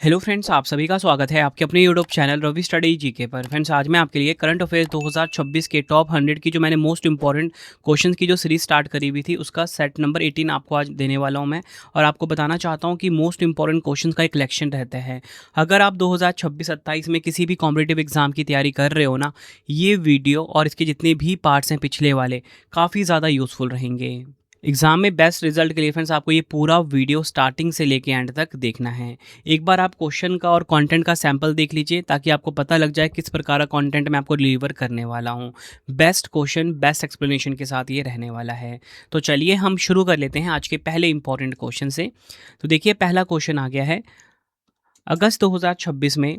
Hello friends, आप सभी का स्वागत है आपके अपने YouTube channel Ravi study GK पर। फ्रेंड्स, आज मैं आपके लिए करंट अफेयर्स 2026 के टॉप 100 की जो मैंने मोस्ट इंपॉर्टेंट क्वेश्चंस की जो सीरीज स्टार्ट करी हुई थी उसका सेट नंबर 18 आपको आज देने वाला हूं मैं। और आपको बताना चाहता हूं कि मोस्ट इंपॉर्टेंट क्वेश्चंस का एक कलेक्शन रहता है। अगर आप 2026-27 में किसी भी कॉम्पिटिटिव एग्जाम की तैयारी कर रहे हो ना, ये वीडियो और इसके जितने भी पार्ट्स हैं पिछले वाले काफ़ी ज़्यादा यूज़फुल रहेंगे। एग्जाम में बेस्ट रिजल्ट के लिए फ्रेंड्स आपको ये पूरा वीडियो स्टार्टिंग से लेके एंड तक देखना है। एक बार आप क्वेश्चन का और कंटेंट का सैंपल देख लीजिए ताकि आपको पता लग जाए किस प्रकार का कंटेंट मैं आपको डिलीवर करने वाला हूँ। बेस्ट क्वेश्चन बेस्ट एक्सप्लेनेशन के साथ ये रहने वाला है। तो चलिए हम शुरू कर लेते हैं आज के पहले इंपॉर्टेंट क्वेश्चन से। तो देखिए, पहला क्वेश्चन आ गया है। अगस्त 2026 में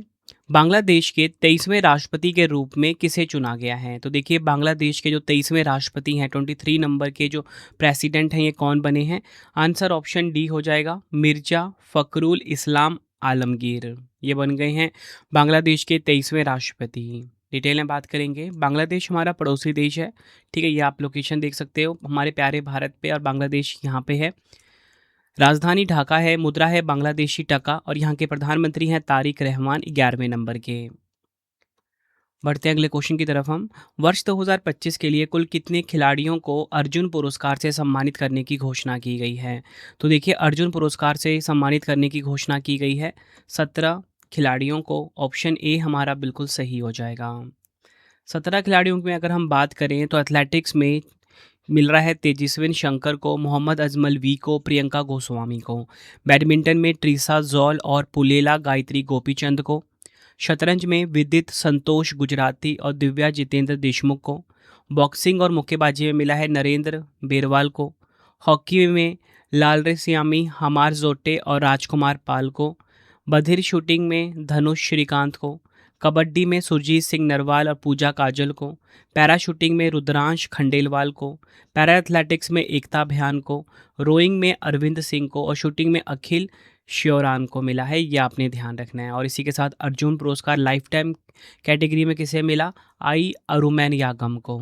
बांग्लादेश के 23वें राष्ट्रपति के रूप में किसे चुना गया है? तो देखिए, बांग्लादेश के जो 23वें राष्ट्रपति हैं, 23 नंबर के जो प्रेसिडेंट हैं, ये कौन बने हैं? आंसर ऑप्शन डी हो जाएगा, मिर्जा फखरुल इस्लाम आलमगीर। ये बन गए हैं बांग्लादेश के 23वें राष्ट्रपति। डिटेल में बात करेंगे। बांग्लादेश हमारा पड़ोसी देश है, ठीक है। ये आप लोकेशन देख सकते हो हमारे प्यारे भारत पे, और बांग्लादेश यहाँ पे है। राजधानी ढाका है, मुद्रा है बांग्लादेशी टका, और यहाँ के प्रधानमंत्री हैं तारिक रहमान 11वें नंबर के। बढ़ते हैं अगले क्वेश्चन की तरफ हम। वर्ष 2025 के लिए कुल कितने खिलाड़ियों को अर्जुन पुरस्कार से सम्मानित करने की घोषणा की गई है? तो देखिए, अर्जुन पुरस्कार से सम्मानित करने की घोषणा की गई है 17 खिलाड़ियों को। ऑप्शन ए हमारा बिल्कुल सही हो जाएगा। 17 खिलाड़ियों में अगर हम बात करें तो एथलेटिक्स में मिल रहा है तेजस्विन शंकर को, मोहम्मद अजमल वी को, प्रियंका गोस्वामी को। बैडमिंटन में ट्रीसा जॉल और पुलेला गायत्री गोपीचंद को। शतरंज में विदित संतोष गुजराती और दिव्या जितेंद्र देशमुख को। बॉक्सिंग और मुक्केबाजी में मिला है नरेंद्र बेरवाल को। हॉकी में लालरेस्यामी हमार जोटे और राजकुमार पाल को। बधिर शूटिंग में धनुष श्रीकांत को। कबड्डी में सुरजीत सिंह नरवाल और पूजा काजल को। पैरा शूटिंग में रुद्रांश खंडेलवाल को। पैरा एथलेटिक्स में एकता भयान को। रोइंग में अरविंद सिंह को, और शूटिंग में अखिल श्योरान को मिला है। ये आपने ध्यान रखना है। और इसी के साथ अर्जुन पुरस्कार लाइफ टाइम कैटेगरी में किसे मिला? आई अरुमैन यागम को।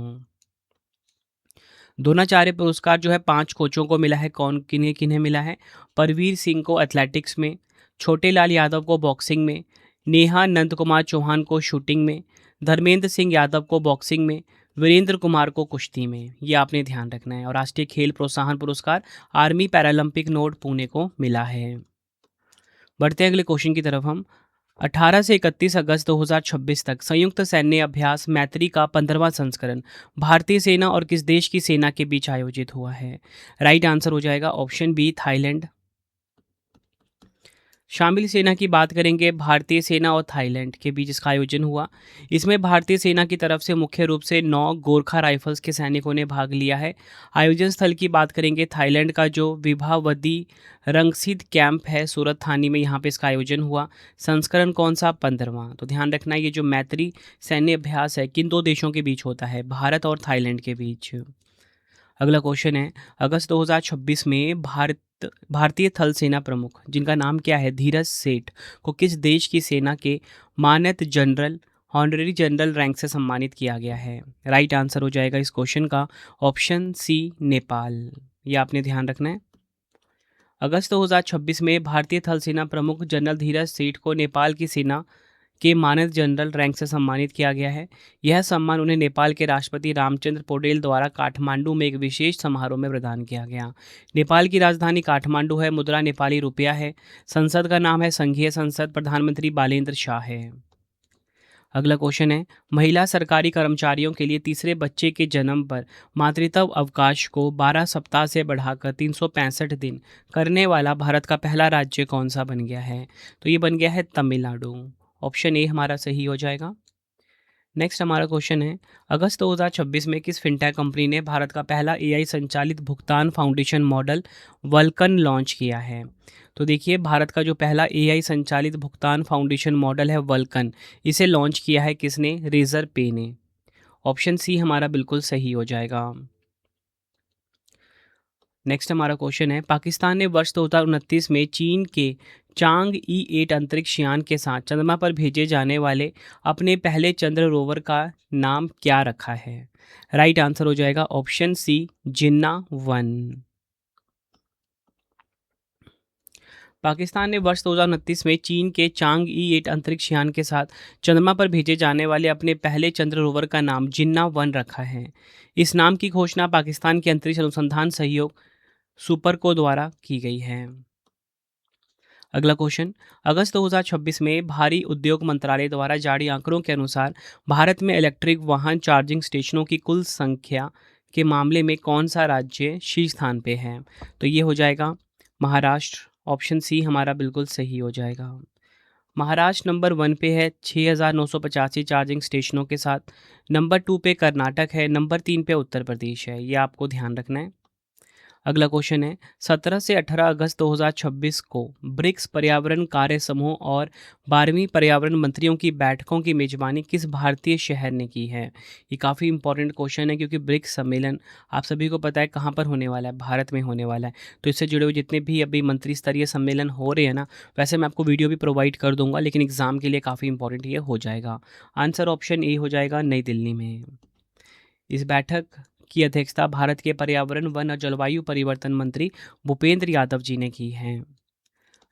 द्रोणाचार्य पुरस्कार जो है 5 कोचों को मिला है। कौन किन्हें किन्हें मिला है? परवीर सिंह को एथलेटिक्स में, छोटे लाल यादव को बॉक्सिंग में, नेहा नंद कुमार चौहान को शूटिंग में, धर्मेंद्र सिंह यादव को बॉक्सिंग में, वीरेंद्र कुमार को कुश्ती में। ये आपने ध्यान रखना है। और राष्ट्रीय खेल प्रोत्साहन पुरस्कार आर्मी पैरालंपिक नोट पुणे को मिला है। बढ़ते हैं अगले क्वेश्चन की तरफ हम। 18 से 31 अगस्त 2026 तक संयुक्त सैन्य अभ्यास मैत्री का 15वां संस्करण भारतीय सेना और किस देश की सेना के बीच आयोजित हुआ है? राइट आंसर हो जाएगा ऑप्शन बी, थाईलैंड। शामिल सेना की बात करेंगे, भारतीय सेना और थाईलैंड के बीच इसका आयोजन हुआ। इसमें भारतीय सेना की तरफ से मुख्य रूप से 9 गोरखा राइफल्स के सैनिकों ने भाग लिया है। आयोजन स्थल की बात करेंगे, थाईलैंड का जो विभावदी रंगसिद कैंप है सूरत थानी में, यहाँ पे इसका आयोजन हुआ। संस्करण कौन सा? 15वां। तो ध्यान रखना, ये जो मैत्री सैन्य अभ्यास है किन दो देशों के बीच होता है? भारत और थाईलैंड के बीच। अगला क्वेश्चन है, अगस्त 2026 में भारतीय थल सेना प्रमुख, जिनका नाम क्या है, धीरज सेठ, को किस देश की सेना के मानद जनरल हॉनररी जनरल रैंक से सम्मानित किया गया है? राइट आंसर हो जाएगा इस क्वेश्चन का ऑप्शन सी, नेपाल। ये आपने ध्यान रखना है। अगस्त 2026 में भारतीय थल सेना प्रमुख जनरल धीरज सेठ को नेपाल की सेना के मानद जनरल रैंक से सम्मानित किया गया है। यह सम्मान उन्हें नेपाल के राष्ट्रपति रामचंद्र पौडेल द्वारा काठमांडू में एक विशेष समारोह में प्रदान किया गया। नेपाल की राजधानी काठमांडू है, मुद्रा नेपाली रुपया है, संसद का नाम है संघीय संसद, प्रधानमंत्री बालेंद्र शाह है। अगला क्वेश्चन है, महिला सरकारी कर्मचारियों के लिए तीसरे बच्चे के जन्म पर मातृत्व अवकाश को 12 सप्ताह से बढ़ाकर 365 दिन करने वाला भारत का पहला राज्य कौन सा बन गया है? तो ये बन गया है तमिलनाडु। ऑप्शन ए हमारा सही हो जाएगा। नेक्स्ट हमारा क्वेश्चन है, अगस्त 2026 में किस फिनटेक कंपनी ने भारत का पहला एआई संचालित भुगतान फाउंडेशन मॉडल वल्कन लॉन्च किया है? तो देखिए, भारत का जो पहला एआई संचालित भुगतान फाउंडेशन मॉडल है वल्कन, इसे लॉन्च किया है किसने? रेजर पे ने। ऑप्शन सी हमारा बिल्कुल सही हो जाएगा। नेक्स्ट हमारा क्वेश्चन है, पाकिस्तान ने वर्ष 2029 में चीन के चांग ई 8 अंतरिक्ष यान के साथ चंद्रमा पर भेजे जाने वाले अपने पहले चंद्र रोवर का नाम क्या रखा है? राइट आंसर हो जाएगा ऑप्शन सी, जिन्ना 1। पाकिस्तान ने वर्ष 2029 में चीन के चांग ई 8 अंतरिक्ष यान के साथ चंद्रमा पर भेजे जाने वाले अपने पहले चंद्र रोवर का नाम जिन्ना वन रखा है। इस नाम की घोषणा पाकिस्तान के अंतरिक्ष अनुसंधान सहयोग सुपरको द्वारा की गई है। अगला क्वेश्चन, अगस्त 2026 में भारी उद्योग मंत्रालय द्वारा जारी आंकड़ों के अनुसार भारत में इलेक्ट्रिक वाहन चार्जिंग स्टेशनों की कुल संख्या के मामले में कौन सा राज्य शीर्ष स्थान पे है? तो ये हो जाएगा महाराष्ट्र। ऑप्शन सी हमारा बिल्कुल सही हो जाएगा। महाराष्ट्र नंबर 1 पे है 6,985 चार्जिंग स्टेशनों के साथ। नंबर 2 पे कर्नाटक है। नंबर 3 पे उत्तर प्रदेश है। ये आपको ध्यान रखना है। अगला क्वेश्चन है, 17 से 18 अगस्त 2026 को ब्रिक्स पर्यावरण कार्य समूह और 12वीं पर्यावरण मंत्रियों की बैठकों की मेजबानी किस भारतीय शहर ने की है? ये काफ़ी इंपॉर्टेंट क्वेश्चन है क्योंकि ब्रिक्स सम्मेलन आप सभी को पता है कहाँ पर होने वाला है, भारत में होने वाला है। तो इससे जुड़े हुए जितने भी अभी मंत्री स्तरीय सम्मेलन हो रहे हैं ना, वैसे मैं आपको वीडियो भी प्रोवाइड कर दूंगा, लेकिन एग्जाम के लिए काफ़ी इंपॉर्टेंट ये हो जाएगा। आंसर ऑप्शन ए हो जाएगा, नई दिल्ली में। इस बैठक की अध्यक्षता भारत के पर्यावरण, वन और जलवायु परिवर्तन मंत्री भूपेंद्र यादव जी ने की है।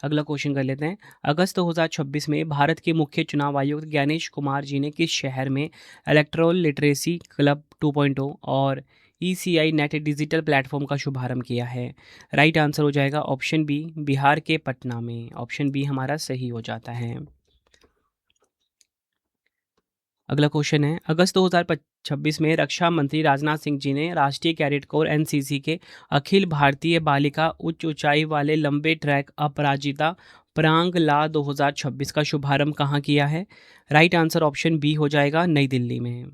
अगला क्वेश्चन कर लेते हैं, अगस्त 2026 में भारत के मुख्य चुनाव आयुक्त ज्ञानेश कुमार जी ने किस शहर में इलेक्ट्रल लिटरेसी क्लब 2.0 और ECI नेट डिजिटल प्लेटफॉर्म का शुभारंभ किया है? राइट आंसर हो जाएगा ऑप्शन बी, बिहार के पटना में। ऑप्शन बी हमारा सही हो जाता है। अगला क्वेश्चन है, अगस्त 2026 में रक्षा मंत्री राजनाथ सिंह जी ने राष्ट्रीय कैडेट कोर NCC के अखिल भारतीय बालिका उच्च ऊंचाई वाले लंबे ट्रैक अपराजिता प्रांग ला 2026 का शुभारंभ कहाँ किया है? राइट आंसर ऑप्शन बी हो जाएगा, नई दिल्ली में।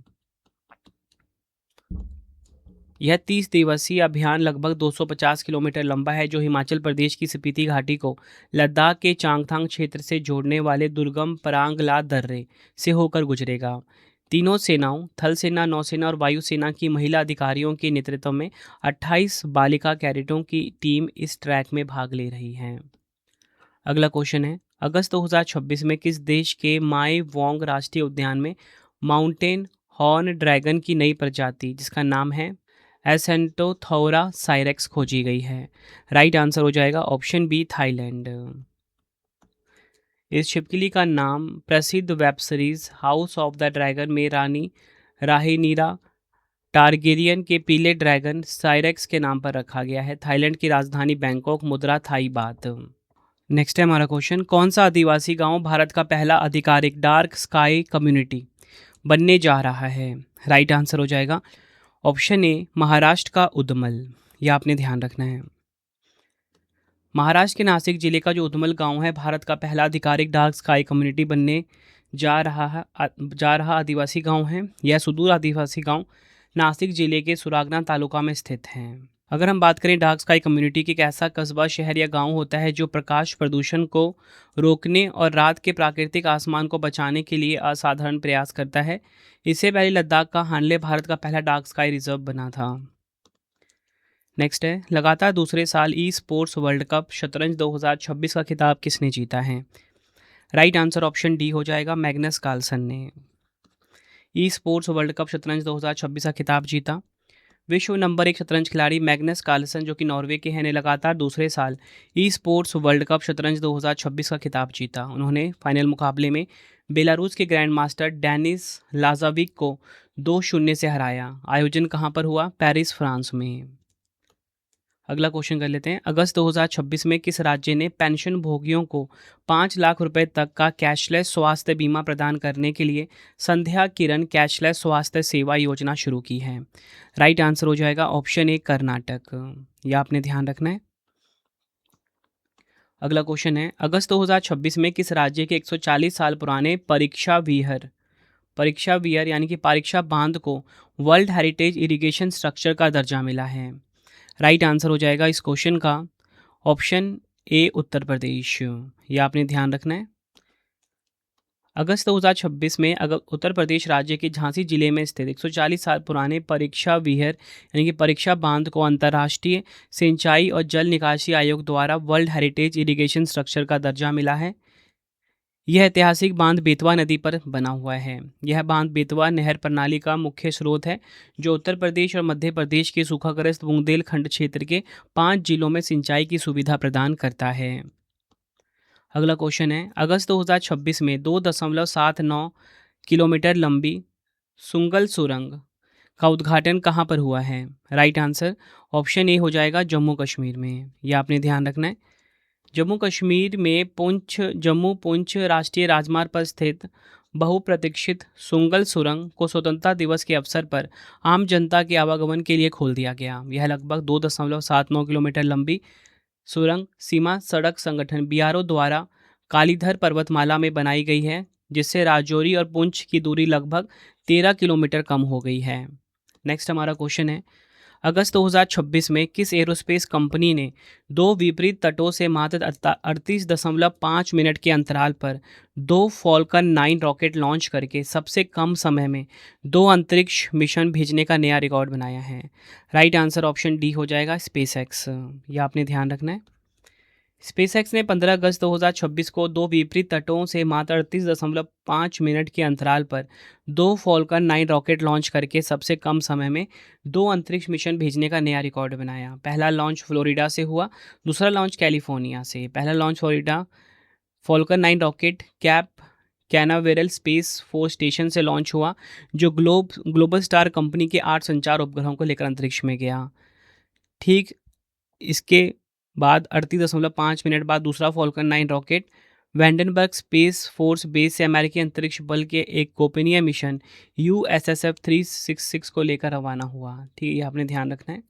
यह 30 दिवसीय अभियान लगभग 250 किलोमीटर लंबा है, जो हिमाचल प्रदेश की स्पीति घाटी को लद्दाख के चांगथांग क्षेत्र से जोड़ने वाले दुर्गम परांग ला दर्रे से होकर गुजरेगा। तीनों सेनाओं, थल सेना, नौसेना और वायुसेना की महिला अधिकारियों के नेतृत्व में 28 बालिका कैडेटों की टीम इस ट्रैक में भाग ले रही है। अगला क्वेश्चन है, अगस्त 2026 में किस देश के माई वोंग राष्ट्रीय उद्यान में माउंटेन हॉर्न ड्रैगन की नई प्रजाति जिसका नाम है एसेंटोथौरा साइरेक्स खोजी गई है? राइट आंसर हो जाएगा ऑप्शन बी, थाईलैंड। इस छिपकली का नाम प्रसिद्ध web series house of the dragon में रानी राहेनीरा टारगेरियन के पीले ड्रैगन साइरेक्स के नाम पर रखा गया है। थाईलैंड की राजधानी बैंकॉक, मुद्रा थाई बात। नेक्स्ट है हमारा क्वेश्चन, कौन सा आदिवासी गांव भारत का पहला आधिकारिक डार्क स्काई कम्युनिटी बनने जा रहा है? राइट आंसर हो जाएगा ऑप्शन ए, महाराष्ट्र का उदमल। यह आपने ध्यान रखना है। महाराष्ट्र के नासिक जिले का जो उदमल गांव है, भारत का पहला आधिकारिक डार्क स्काई कम्युनिटी बनने जा रहा आदिवासी गांव है। यह सुदूर आदिवासी गांव नासिक जिले के सुरागना तालुका में स्थित है। अगर हम बात करें डार्क स्काई कम्युनिटी की, एक ऐसा कस्बा, शहर या गांव होता है जो प्रकाश प्रदूषण को रोकने और रात के प्राकृतिक आसमान को बचाने के लिए असाधारण प्रयास करता है। इससे पहले लद्दाख का हानले भारत का पहला डार्क स्काई रिजर्व बना था। नेक्स्ट है, लगातार दूसरे साल ई स्पोर्ट्स वर्ल्ड कप शतरंज 2026 का खिताब किसने जीता है? राइट आंसर ऑप्शन डी हो जाएगा, मैग्नस कार्लसन ने ई स्पोर्ट्स वर्ल्ड कप शतरंज 2026 का खिताब जीता। विश्व नंबर 1 शतरंज खिलाड़ी मैग्नस कार्लसन, जो कि नॉर्वे के हैं, ने लगातार दूसरे साल ई स्पोर्ट्स वर्ल्ड कप शतरंज 2026 का खिताब जीता। उन्होंने फाइनल मुकाबले में बेलारूस के ग्रैंड मास्टर डेनिस लाजाविक को 2-0 से हराया। आयोजन कहाँ पर हुआ? पेरिस, फ्रांस में। अगला क्वेश्चन कर लेते हैं, अगस्त 2026 में किस राज्य ने पेंशन भोगियों को 5 लाख रुपए तक का कैशलेस स्वास्थ्य बीमा प्रदान करने के लिए संध्या किरण कैशलेस स्वास्थ्य सेवा योजना शुरू की है? राइट आंसर हो जाएगा ऑप्शन ए, कर्नाटक। यह आपने ध्यान रखना है। अगला क्वेश्चन है, अगस्त 2026 में किस राज्य के 140 साल पुराने परीक्षा विहर यानी कि परीक्षा बांध को वर्ल्ड हेरिटेज इरिगेशन स्ट्रक्चर का दर्जा मिला है? राइट आंसर हो जाएगा इस क्वेश्चन का ऑप्शन ए, उत्तर प्रदेश। यह आपने ध्यान रखना है। अगस्त 2026 में उत्तर प्रदेश राज्य के झांसी जिले में स्थित 140 साल पुराने परीक्षा विहर यानी कि परीक्षा बांध को अंतर्राष्ट्रीय सिंचाई और जल निकासी आयोग द्वारा वर्ल्ड हेरिटेज इरिगेशन स्ट्रक्चर का दर्जा मिला है। यह ऐतिहासिक बांध बेतवा नदी पर बना हुआ है। यह बांध बेतवा नहर प्रणाली का मुख्य स्रोत है, जो उत्तर प्रदेश और मध्य प्रदेश के सूखाग्रस्त बुंदेलखंड क्षेत्र के 5 जिलों में सिंचाई की सुविधा प्रदान करता है। अगला क्वेश्चन है, अगस्त 2026 में 2.79 किलोमीटर लंबी सुंगल सुरंग का उद्घाटन कहाँ पर हुआ है? राइट आंसर ऑप्शन ए हो जाएगा जम्मू कश्मीर में। यह आपने ध्यान रखना है। जम्मू कश्मीर में जम्मू पुंछ राष्ट्रीय राजमार्ग पर स्थित बहुप्रतीक्षित सुंगल सुरंग को स्वतंत्रता दिवस के अवसर पर आम जनता के आवागमन के लिए खोल दिया गया। यह लगभग 2.79 किलोमीटर लंबी सुरंग सीमा सड़क संगठन बीआरओ द्वारा कालीधर पर्वतमाला में बनाई गई है, जिससे राजौरी और पुंछ की दूरी लगभग 13 किलोमीटर कम हो गई है। नेक्स्ट हमारा क्वेश्चन है, अगस्त 2026 में किस एरोस्पेस कंपनी ने दो विपरीत तटों से मात्र 38.5 मिनट के अंतराल पर दो फॉल्कन 9 रॉकेट लॉन्च करके सबसे कम समय में दो अंतरिक्ष मिशन भेजने का नया रिकॉर्ड बनाया है? राइट आंसर ऑप्शन डी हो जाएगा स्पेस एक्स। यह आपने ध्यान रखना है। स्पेसएक्स ने 15 अगस्त 2026 को दो विपरीत तटों से मात्र 38.5 मिनट के अंतराल पर दो फॉल्कन 9 रॉकेट लॉन्च करके सबसे कम समय में दो अंतरिक्ष मिशन भेजने का नया रिकॉर्ड बनाया। पहला लॉन्च फ्लोरिडा से हुआ, दूसरा लॉन्च कैलिफोर्निया से। पहला launch Florida Falcon 9 rocket cap Canaveral space force station से लॉन्च हुआ, जो ग्लोबल स्टार कंपनी के 8 संचार उपग्रहों को लेकर अंतरिक्ष में गया। ठीक इसके बाद 38.5 मिनट बाद दूसरा Falcon 9 rocket Vandenberg Space Force Base से अमेरिकी अंतरिक्ष बल के एक गोपनीय मिशन USSF 366 को लेकर रवाना हुआ। ठीक है, ये आपने ध्यान रखना है।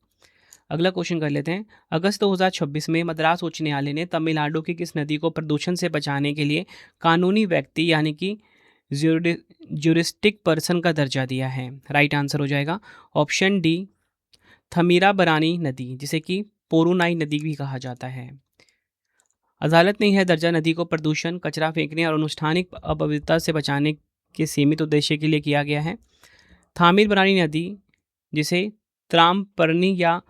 अगला क्वेश्चन कर लेते हैं, अगस्त 2026 में मद्रास उच्च न्यायालय ने तमिलनाडु की किस नदी को प्रदूषण से बचाने के लिए कानूनी व्यक्ति यानी कि ज्यूरिस्टिक पर्सन का दर्जा दिया है? राइट आंसर हो जाएगा ऑप्शन डी थमीराबरानी नदी, जिसे कि पोरुनाई नदी भी कहा जाता है। अदालत ने यह दर्जा नदी को प्रदूषण, कचरा फेंकने और अनुष्ठानिक अपवित्रता से बचाने के सीमित उद्देश्य के लिए किया गया है। थामीरबरानी नदी, जिसे त्रामपरनी या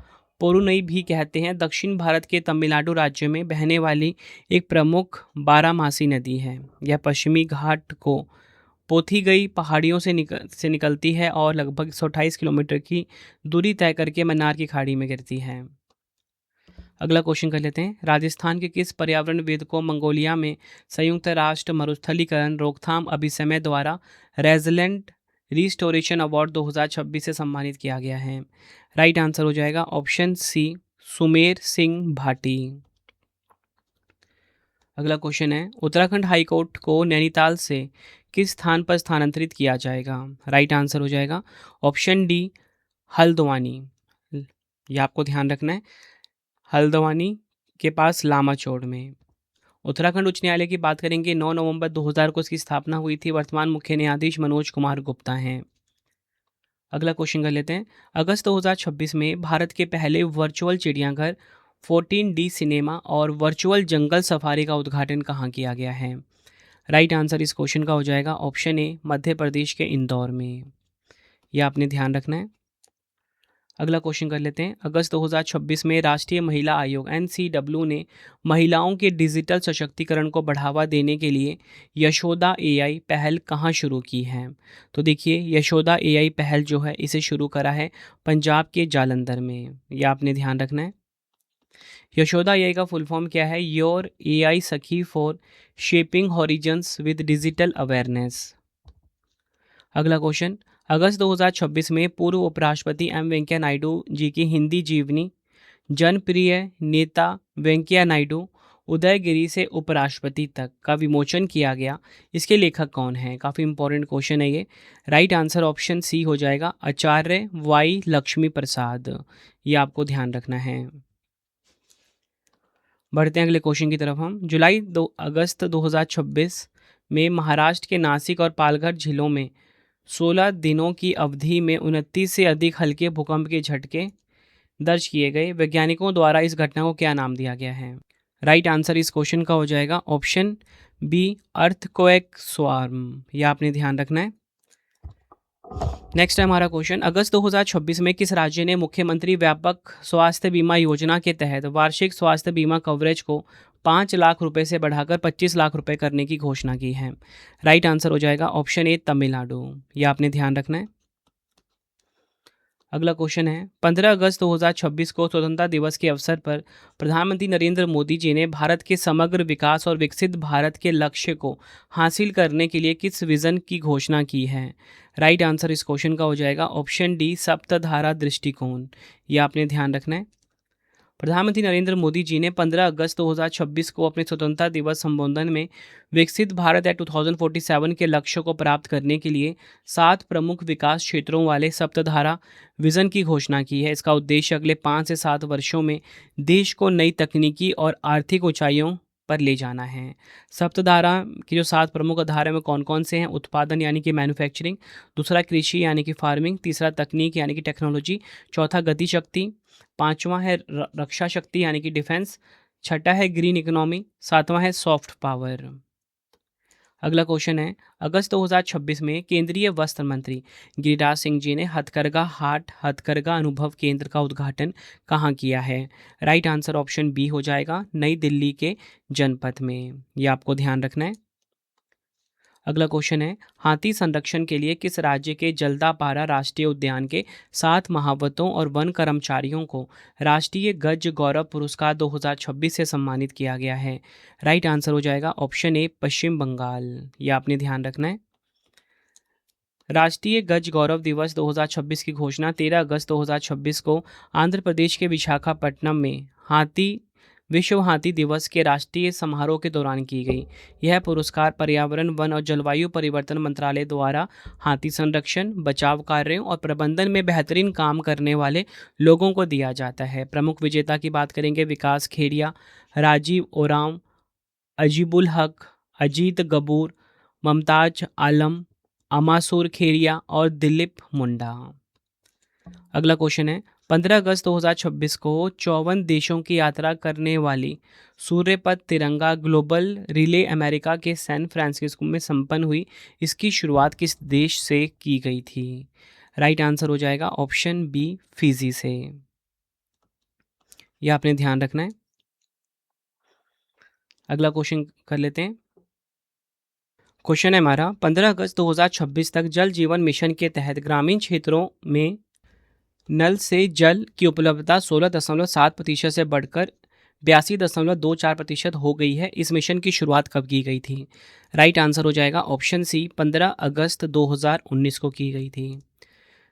पोरुनई भी कहते हैं, दक्षिण भारत के तमिलनाडु राज्य में बहने वाली एक प्रमुख बारहमासी नदी है। यह पश्चिमी घाट को पोथीगई पहाड़ियों से निकलती है और लगभग 128 किलोमीटर की दूरी तय करके मन्नार की खाड़ी में गिरती है। अगला क्वेश्चन कर लेते हैं, राजस्थान के किस पर्यावरणविद को मंगोलिया में संयुक्त राष्ट्र मरुस्थलीकरण रोकथाम अभिसमय द्वारा रेजिलेंट रिस्टोरेशन अवार्ड 2026 से सम्मानित किया गया है? राइट आंसर हो जाएगा ऑप्शन सी सुमेर सिंह भाटी। अगला क्वेश्चन है, उत्तराखंड हाईकोर्ट को नैनीताल से किस स्थान पर स्थानांतरित किया जाएगा? राइट आंसर हो जाएगा ऑप्शन डी हल्द्वानी। यह आपको ध्यान रखना है, हल्द्वानी के पास लामाचौड़ में। उत्तराखंड उच्च न्यायालय की बात करेंगे, 9 नवंबर 2000 को इसकी स्थापना हुई थी। वर्तमान मुख्य न्यायाधीश मनोज कुमार गुप्ता हैं। अगला क्वेश्चन कर लेते हैं, अगस्त 2026 में भारत के पहले वर्चुअल चिड़ियाघर 14D सिनेमा और वर्चुअल जंगल सफारी का उद्घाटन कहाँ किया गया है? राइट आंसर इस क्वेश्चन का हो जाएगा ऑप्शन ए मध्य प्रदेश के इंदौर में। यह आपने ध्यान रखना है। अगला क्वेश्चन कर लेते हैं, अगस्त 2026 में राष्ट्रीय महिला आयोग NCW ने महिलाओं के डिजिटल सशक्तिकरण को बढ़ावा देने के लिए यशोदा AI पहल कहाँ शुरू की है? तो देखिए, यशोदा AI पहल जो है इसे शुरू करा है पंजाब के जालंधर में। यह आपने ध्यान रखना है। यशोदा AI का फुल फॉर्म क्या है? योर AI सखी for shaping horizons with digital awareness. अगला क्वेश्चन, अगस्त 2026 में पूर्व उपराष्ट्रपति M वेंकैया नायडू जी की हिंदी जीवनी जनप्रिय नेता वेंकैया नायडू उदयगिरी से उपराष्ट्रपति तक का विमोचन किया गया। इसके लेखक कौन हैं? काफ़ी इंपॉर्टेंट क्वेश्चन है ये। राइट आंसर ऑप्शन सी हो जाएगा आचार्य वाई लक्ष्मी प्रसाद। ये आपको ध्यान रखना है। बढ़ते हैं अगले क्वेश्चन की तरफ हम। अगस्त 2026 में महाराष्ट्र के नासिक और पालघर जिलों में 16 दिनों की अवधि में 29 से अधिक हल्के भूकंप के झटके दर्ज किए गए। वैज्ञानिकों द्वारा इस घटना को क्या नाम दिया गया है? राइट आंसर इस क्वेश्चन का हो जाएगा ऑप्शन बी अर्थक्वेक स्वार्म। यह आपने ध्यान रखना है। नेक्स्ट है हमारा क्वेश्चन, अगस्त 2026 में किस राज्य ने मुख्यमंत्री व्यापक स्वास्थ्य बीमा योजना के तहत वार्षिक स्वास्थ्य बीमा कवरेज को 5 लाख रुपए से बढ़ाकर 25 लाख रुपए करने की घोषणा की है? राइट आंसर हो जाएगा ऑप्शन ए तमिलनाडु। यह आपने ध्यान रखना है। अगला क्वेश्चन है, 15 अगस्त 2026 को स्वतंत्रता दिवस के अवसर पर प्रधानमंत्री नरेंद्र मोदी जी ने भारत के समग्र विकास और विकसित भारत के लक्ष्य को हासिल करने के लिए किस विजन की घोषणा की है? राइट आंसर इस क्वेश्चन का हो जाएगा ऑप्शन डी, सप्तधारा दृष्टिकोण। ये आपने ध्यान रखना है। प्रधानमंत्री नरेंद्र मोदी जी ने 15 अगस्त 2026 को अपने स्वतंत्रता दिवस संबोधन में विकसित भारत एट 2047 के लक्ष्य को प्राप्त करने के लिए 7 प्रमुख विकास क्षेत्रों वाले सप्तधारा विजन की घोषणा की है। इसका उद्देश्य अगले 5 से 7 वर्षों में देश को नई तकनीकी और आर्थिक ऊंचाइयों पर ले जाना है। सप्तधारा की जो 7 प्रमुख धारा में कौन कौन से हैं? उत्पादन यानी कि मैन्युफैक्चरिंग, दूसरा कृषि यानी कि फार्मिंग, तीसरा तकनीक यानी कि टेक्नोलॉजी, चौथा गति शक्ति, पांचवा है रक्षा शक्ति यानी कि डिफेंस, छठा है ग्रीन इकोनॉमी, सातवां है सॉफ्ट पावर। अगला क्वेश्चन है, अगस्त 2026 में केंद्रीय वस्त्र मंत्री गिरिराज सिंह जी ने हथकरघा हाट हथकरघा अनुभव केंद्र का उद्घाटन कहाँ किया है? राइट आंसर ऑप्शन बी हो जाएगा, नई दिल्ली के जनपथ में। ये आपको ध्यान रखना है। अगला क्वेश्चन है, हाथी संरक्षण के लिए किस राज्य के जल्दापारा राष्ट्रीय उद्यान के 7 महावतों और वन कर्मचारियों को राष्ट्रीय गज गौरव पुरस्कार 2026 से सम्मानित किया गया है? राइट आंसर हो जाएगा ऑप्शन ए, पश्चिम बंगाल। ये आपने ध्यान रखना है। राष्ट्रीय गज गौरव दिवस 2026 की घोषणा 13 अगस्त 2026 को आंध्र प्रदेश के विशाखापट्टनम में विश्व हाथी दिवस के राष्ट्रीय समारोह के दौरान की गई। यह पुरस्कार पर्यावरण, वन और जलवायु परिवर्तन मंत्रालय द्वारा हाथी संरक्षण, बचाव कार्यों और प्रबंधन में बेहतरीन काम करने वाले लोगों को दिया जाता है। प्रमुख विजेता की बात करेंगे, विकास खेरिया, राजीव ओरांव, अजीबुल हक, अजीत गबूर, मुमताज आलम, अमासुर खेरिया और दिलीप मुंडा। अगला क्वेश्चन है, 15 अगस्त 2026 को 54 देशों की यात्रा करने वाली सूर्यपथ तिरंगा ग्लोबल रिले अमेरिका के सैन फ्रांसिस्को में संपन्न हुई। इसकी शुरुआत किस देश से की गई थी? राइट आंसर हो जाएगा ऑप्शन बी, फिजी से। यह आपने ध्यान रखना है। अगला क्वेश्चन कर लेते हैं। क्वेश्चन है हमारा, 15 अगस्त 2026 तक जल जीवन मिशन के तहत ग्रामीण क्षेत्रों में नल से जल की उपलब्धता 16.7% से बढ़कर 82.24% हो गई है। इस मिशन की शुरुआत कब की गई थी? राइट आंसर हो जाएगा ऑप्शन सी, 15 अगस्त 2019 को की गई थी।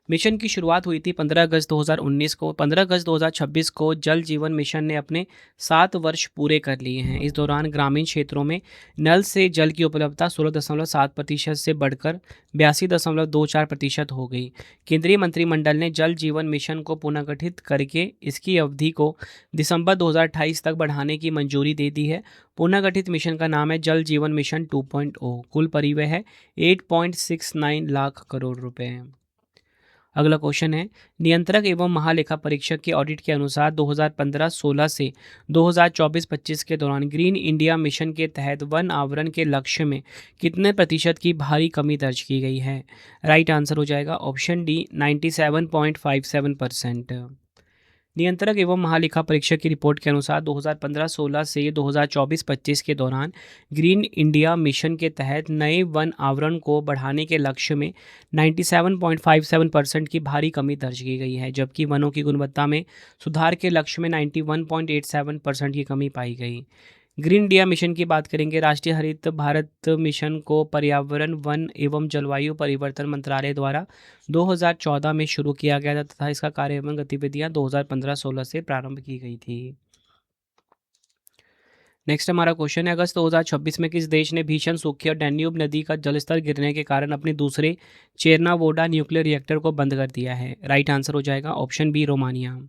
मिशन की शुरुआत हुई थी 15 अगस्त 2019 को। 15 अगस्त 2026 को जल जीवन मिशन ने अपने 7 वर्ष पूरे कर लिए हैं। इस दौरान ग्रामीण क्षेत्रों में नल से जल की उपलब्धता 16.7% से बढ़कर 82.24% हो गई। केंद्रीय मंत्रिमंडल ने जल जीवन मिशन को पुनर्गठित करके इसकी अवधि को दिसंबर 2028 तक बढ़ाने की मंजूरी दे दी है। पुनर्गठित मिशन का नाम है जल जीवन मिशन 2.0। कुल परिव्यय है 8.69 लाख करोड़ रुपए। अगला क्वेश्चन है, नियंत्रक एवं महालेखा परीक्षक के ऑडिट के अनुसार 2015-16 से 2024-25 के दौरान ग्रीन इंडिया मिशन के तहत वन आवरण के लक्ष्य में कितने प्रतिशत की भारी कमी दर्ज की गई है? राइट आंसर हो जाएगा ऑप्शन डी, 97.57%। नियंत्रक एवं महालेखा परीक्षक की रिपोर्ट के अनुसार 2015-16 से 2024-25 के दौरान ग्रीन इंडिया मिशन के तहत नए वन आवरण को बढ़ाने के लक्ष्य में 97.57% की भारी कमी दर्ज की गई है, जबकि वनों की गुणवत्ता में सुधार के लक्ष्य में 91.87% की कमी पाई गई। ग्रीन इंडिया मिशन की बात करेंगे, राष्ट्रीय हरित भारत मिशन को पर्यावरण, वन एवं जलवायु परिवर्तन मंत्रालय द्वारा 2014 में शुरू किया गया था तथा इसका कार्य एवं गतिविधियां 2015-16 से प्रारंभ की गई थी। नेक्स्ट हमारा क्वेश्चन है, अगस्त 2026 में किस देश ने भीषण सूखे और डैन्यूब नदी का जलस्तर गिरने के कारण अपने दूसरे चेरनावोडा न्यूक्लियर रिएक्टर को बंद कर दिया है? राइट आंसर हो जाएगा ऑप्शन बी, रोमानिया।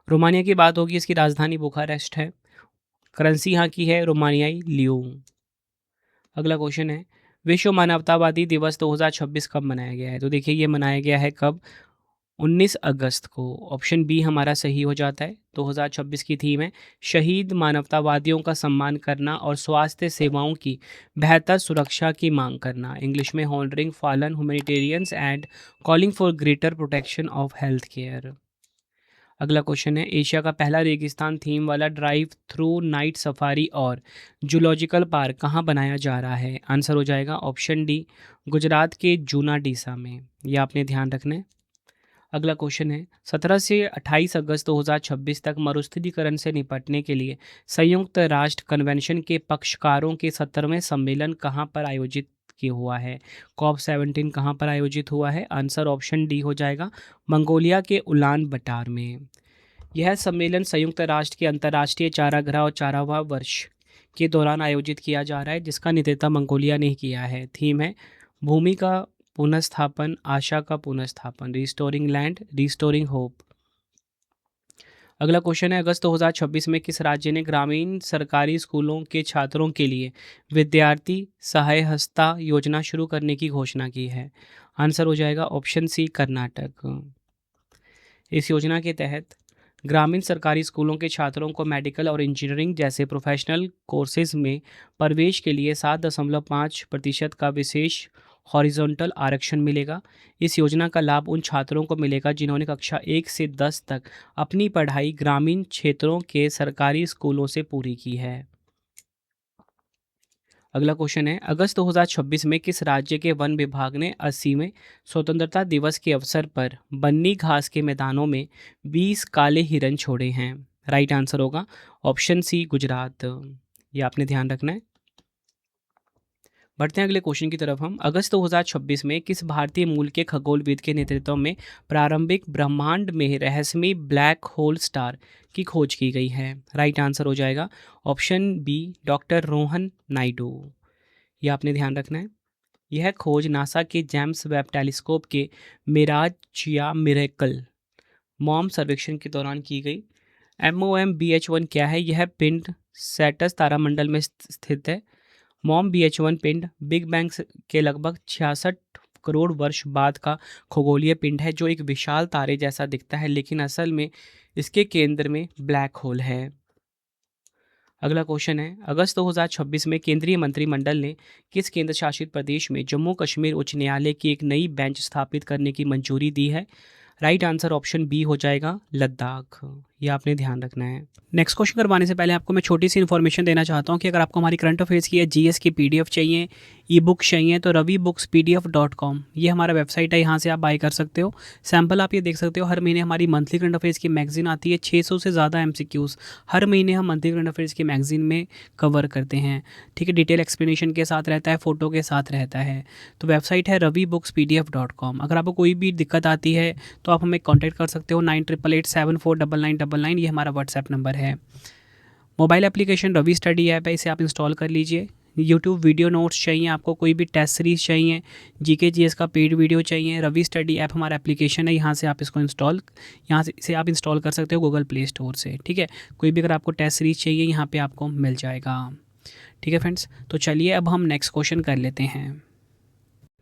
रोमानिया की बात होगी, इसकी राजधानी बुखारेस्ट है। करेंसी यहाँ की है रोमानियाई लियो। अगला क्वेश्चन है, विश्व मानवतावादी दिवस 2026 कब मनाया गया है? तो देखिए ये मनाया गया है कब? 19 अगस्त को। ऑप्शन बी हमारा सही हो जाता है। 2026 की थीम है शहीद मानवतावादियों का सम्मान करना और स्वास्थ्य सेवाओं की बेहतर सुरक्षा की मांग करना। इंग्लिश में honouring fallen humanitarians and calling for greater protection of health care. अगला क्वेश्चन है, एशिया का पहला रेगिस्तान थीम वाला ड्राइव थ्रू नाइट सफारी और जूलॉजिकल पार्क कहाँ बनाया जा रहा है? आंसर हो जाएगा ऑप्शन डी, गुजरात के जूनाडीसा में। यह आपने ध्यान रखना है। अगला क्वेश्चन है 17 से 28 अगस्त 2026 तक मरुस्थलीकरण से निपटने के लिए संयुक्त राष्ट्र कन्वेंशन के पक्षकारों के 17वें सम्मेलन कहाँ पर आयोजित किया हुआ है? कॉप 17 कहाँ पर आयोजित हुआ है? आंसर ऑप्शन डी हो जाएगा, मंगोलिया के उलान बटार में। यह सम्मेलन संयुक्त राष्ट्र के अंतर्राष्ट्रीय चारागाह और चारागाह वर्ष के दौरान आयोजित किया जा रहा है, जिसका नेतृत्व मंगोलिया ने ही किया है। थीम है भूमि का पुनर्स्थापन, आशा का पुनर्स्थापन, रिस्टोरिंग लैंड, रिस्टोरिंग होप। अगला क्वेश्चन है अगस्त 2026 में किस राज्य ने ग्रामीण सरकारी स्कूलों के छात्रों के लिए विद्यार्थी सहायता योजना शुरू करने की घोषणा की है? आंसर हो जाएगा ऑप्शन सी, कर्नाटक। इस योजना के तहत ग्रामीण सरकारी स्कूलों के छात्रों को मेडिकल और इंजीनियरिंग जैसे प्रोफेशनल कोर्सेज में प्रवेश के लिए 7.5% का विशेष हॉरिजॉन्टल आरक्षण मिलेगा। इस योजना का लाभ उन छात्रों को मिलेगा जिन्होंने कक्षा 1 से 10 तक अपनी पढ़ाई ग्रामीण क्षेत्रों के सरकारी स्कूलों से पूरी की है। अगला क्वेश्चन है अगस्त 2026 में किस राज्य के वन विभाग ने 80वें स्वतंत्रता दिवस के अवसर पर बन्नी घास के मैदानों में 20 काले हिरन छोड़े हैं? राइट आंसर होगा ऑप्शन सी, गुजरात। ये आपने ध्यान रखना है। बढ़ते हैं अगले क्वेश्चन की तरफ हम। अगस्त 2026 में किस भारतीय मूल के खगोलविद के नेतृत्व में प्रारंभिक ब्रह्मांड में रहस्यमयी ब्लैक होल स्टार की खोज की गई है? राइट आंसर हो जाएगा option B, doctor Rohan Naidu. ये आपने ध्यान रखना है। यह खोज नासा के जेम्स वेब टेलीस्कोप के मिराज या मिरेकल मॉम सर्वेक्षण के दौरान की गई। MOMBH1 क्या है? यह पिंड सैटस तारामंडल में स्थित है। मॉम BH1 पिंड बिग बैंग के लगभग 66 करोड़ वर्ष बाद का खगोलीय पिंड है जो एक विशाल तारे जैसा दिखता है, लेकिन असल में इसके केंद्र में ब्लैक होल है। अगला क्वेश्चन है अगस्त 2026 में केंद्रीय मंत्रिमंडल ने किस केंद्र शासित प्रदेश में जम्मू कश्मीर उच्च न्यायालय की एक नई बेंच स्थापित करने की मंजूरी दी है? राइट आंसर ऑप्शन बी हो जाएगा, लद्दाख। ये आपने ध्यान रखना है। नेक्स्ट क्वेश्चन करवाने से पहले आपको मैं छोटी सी इन्फॉर्मेशन देना चाहता हूँ कि अगर आपको हमारी करंट अफेयर्स की या GS की PDF चाहिए, ई बुक चाहिए, तो ravibookspdf.com ये हमारा वेबसाइट है, यहाँ से आप बाय कर सकते हो। सैम्पल आप ये देख सकते हो। हर महीने हमारी मंथली करंट अफेयर्स की मैगजीन आती है, 600 से ज़्यादा MCQs हर महीने हम मंथली करंट अफेयर्स की मैगजीन में कवर करते हैं। ठीक है, डिटेल एक्सप्लेनेशन के साथ रहता है, फ़ोटो के साथ रहता है। तो वेबसाइट है ravibookspdf.com। अगर आपको कोई भी दिक्कत आती है तो आप हमें कॉन्टैक्ट कर सकते हो। 9888749999 ये हमारा व्हाट्सएप नंबर है। Mobile application Ravi study app है, इसे आप इंस्टॉल कर लीजिए। यूट्यूब वीडियो नोट्स चाहिए, आपको कोई भी टेस्ट सीरीज चाहिए, GK GS का पेड वीडियो चाहिए, रवि स्टडी ऐप हमारा एप्लीकेशन है, यहाँ से आप इसको इसे आप इंस्टॉल कर सकते हो गूगल प्ले स्टोर से। ठीक है, कोई भी अगर आपको टेस्ट सीरीज चाहिए यहाँ पे आपको मिल जाएगा। ठीक है फ्रेंड्स, तो चलिए अब हम नेक्स्ट क्वेश्चन कर लेते हैं।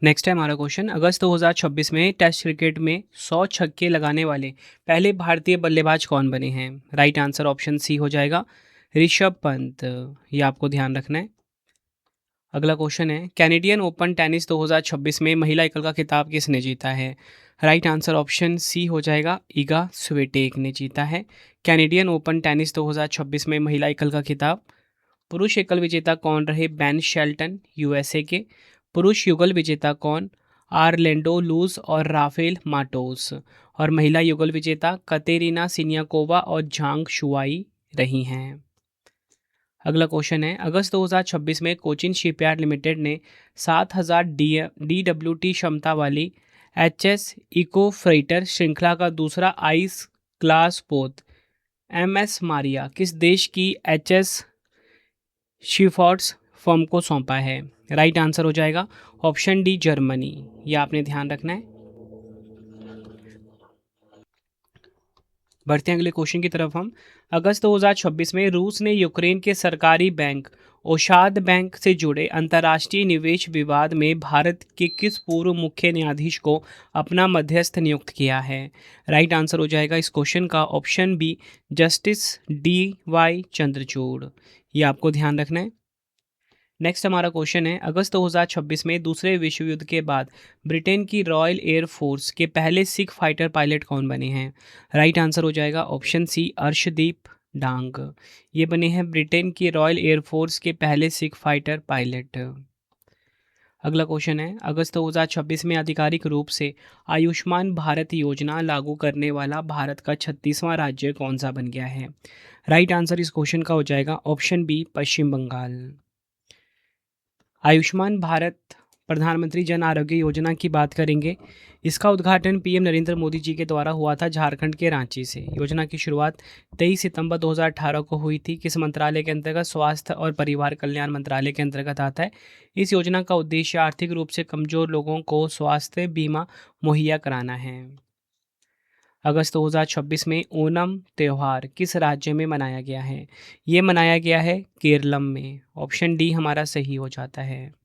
नेक्स्ट है हमारा क्वेश्चन अगस्त 2026 में टेस्ट क्रिकेट में 100 छक्के लगाने वाले पहले भारतीय बल्लेबाज कौन बने हैं? राइट आंसर ऑप्शन सी हो जाएगा, ऋषभ पंत। ये आपको ध्यान रखना है। अगला क्वेश्चन है कैनेडियन ओपन टेनिस 2026 में महिला एकल का खिताब किसने जीता है? राइट आंसर ऑप्शन सी हो जाएगा, इगा स्विटेक ने जीता है कैनेडियन ओपन टेनिस 2026 में महिला एकल का खिताब। पुरुष एकल विजेता कौन रहे? बेन शेल्टन USA के। पुरुष युगल विजेता कौन? आर्लेंडो लूज और राफेल माटोस। और महिला युगल विजेता कतेरिना सिनियाकोवा और झांग शुआई रही हैं। अगला क्वेश्चन है अगस्त 2026 में कोचिन शिपयार्ड लिमिटेड ने 7000 DWT क्षमता वाली HS इको फ्रेटर श्रृंखला का दूसरा आइस क्लास पोत MS मारिया किस देश की HS शिफॉर्ट्स फर्म को सौंपा है? राइट आंसर हो जाएगा ऑप्शन डी, जर्मनी। ये आपने ध्यान रखना है। बढ़ते हैं अगले क्वेश्चन की तरफ हम। अगस्त 2026 में रूस ने यूक्रेन के सरकारी बैंक ओशाद बैंक से जुड़े अंतर्राष्ट्रीय निवेश विवाद में भारत के किस पूर्व मुख्य न्यायाधीश को अपना मध्यस्थ नियुक्त किया है? राइट आंसर हो जाएगा इस क्वेश्चन का option B, justice DY Chandrachud. ये आपको ध्यान रखना है। नेक्स्ट हमारा क्वेश्चन है अगस्त 2026 में दूसरे विश्व युद्ध के बाद ब्रिटेन की रॉयल एयर फोर्स के पहले सिख फाइटर पायलट कौन बने हैं? राइट आंसर हो जाएगा ऑप्शन सी, अर्शदीप डांग। ये बने हैं ब्रिटेन की रॉयल एयर फोर्स के पहले सिख फाइटर पायलट। अगला क्वेश्चन है, अगस्त 2026 में आधिकारिक रूप से आयुष्मान भारत योजना लागू करने वाला भारत का 36वां राज्य कौन सा बन गया है? राइट आंसर इस क्वेश्चन का हो जाएगा ऑप्शन बी, पश्चिम बंगाल। आयुष्मान भारत प्रधानमंत्री जन आरोग्य योजना की बात करेंगे। इसका उद्घाटन पीएम नरेंद्र मोदी जी के द्वारा हुआ था झारखंड के रांची से। योजना की शुरुआत 23 सितंबर 2018 को हुई थी। किस मंत्रालय के अंतर्गत? स्वास्थ्य और परिवार कल्याण मंत्रालय के अंतर्गत आता है। इस योजना का उद्देश्य आर्थिक रूप से कमजोर लोगों को स्वास्थ्य बीमा मुहैया कराना है। अगस्त 2026 में ओणम त्यौहार किस राज्य में मनाया गया है? ये मनाया गया है केरलम में। ऑप्शन डी हमारा सही हो जाता है।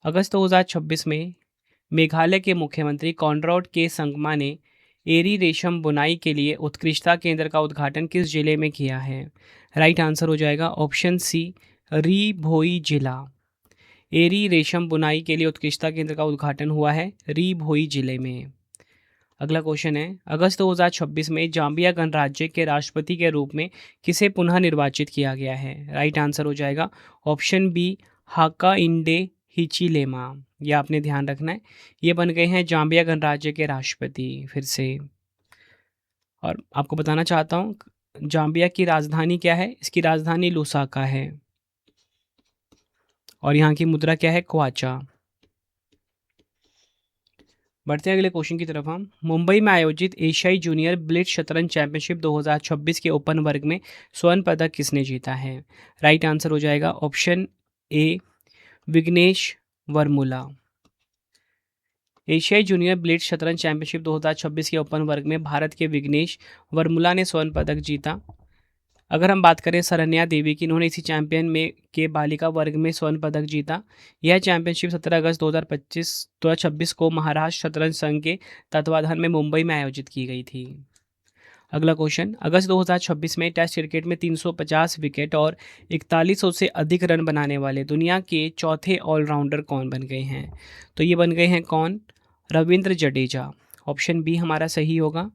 अगस्त 2026 में मेघालय के मुख्यमंत्री कॉनरैड के संगमा ने एरी रेशम बुनाई के लिए उत्कृष्टता केंद्र का उद्घाटन किस जिले में किया है? राइट आंसर हो जाएगा ऑप्शन सी, री भोई जिला। एरी रेशम बुनाई के लिए उत्कृष्टता केंद्र का उद्घाटन हुआ है री भोई जिले में। अगला क्वेश्चन है, अगस्त 2026 में जाम्बिया गणराज्य के राष्ट्रपति के रूप में किसे पुनः निर्वाचित किया गया है? राइट आंसर हो जाएगा ऑप्शन बी, हाका इंडे हिचिलेमा। यह आपने ध्यान रखना है। ये बन गए हैं जाम्बिया गणराज्य के राष्ट्रपति फिर से। और आपको बताना चाहता हूँ, जाम्बिया की राजधानी क्या है? इसकी राजधानी लुसाका है। और यहाँ की मुद्रा क्या है? क्वाचा। बढ़ते हैं अगले क्वेश्चन की तरफ। हम मुंबई में आयोजित एशियाई जूनियर ब्लिट्ज शतरंज चैंपियनशिप 2026 के ओपन वर्ग में स्वर्ण पदक किसने जीता है? राइट आंसर हो जाएगा ऑप्शन ए, विघ्नेश वर्मुला। एशियाई जूनियर ब्लिट्ज शतरंज चैंपियनशिप 2026 के ओपन वर्ग में भारत के विघ्नेश वर्मुला ने स्वर्ण पदक जीता। अगर हम बात करें सरन्या देवी की, इन्होंने इसी चैंपियन में के बालिका वर्ग में स्वर्ण पदक जीता। यह चैंपियनशिप 17 अगस्त 2026 को महाराष्ट्र शतरंज संघ के तत्वाधान में मुंबई में आयोजित की गई थी। अगला क्वेश्चन, अगस्त 2026 में टेस्ट क्रिकेट में 350 विकेट और 4100 से अधिक रन बनाने वाले दुनिया के चौथे ऑलराउंडर कौन बन गए हैं? तो ये बन गए हैं कौन? रविंद्र जडेजा। ऑप्शन बी हमारा सही होगा।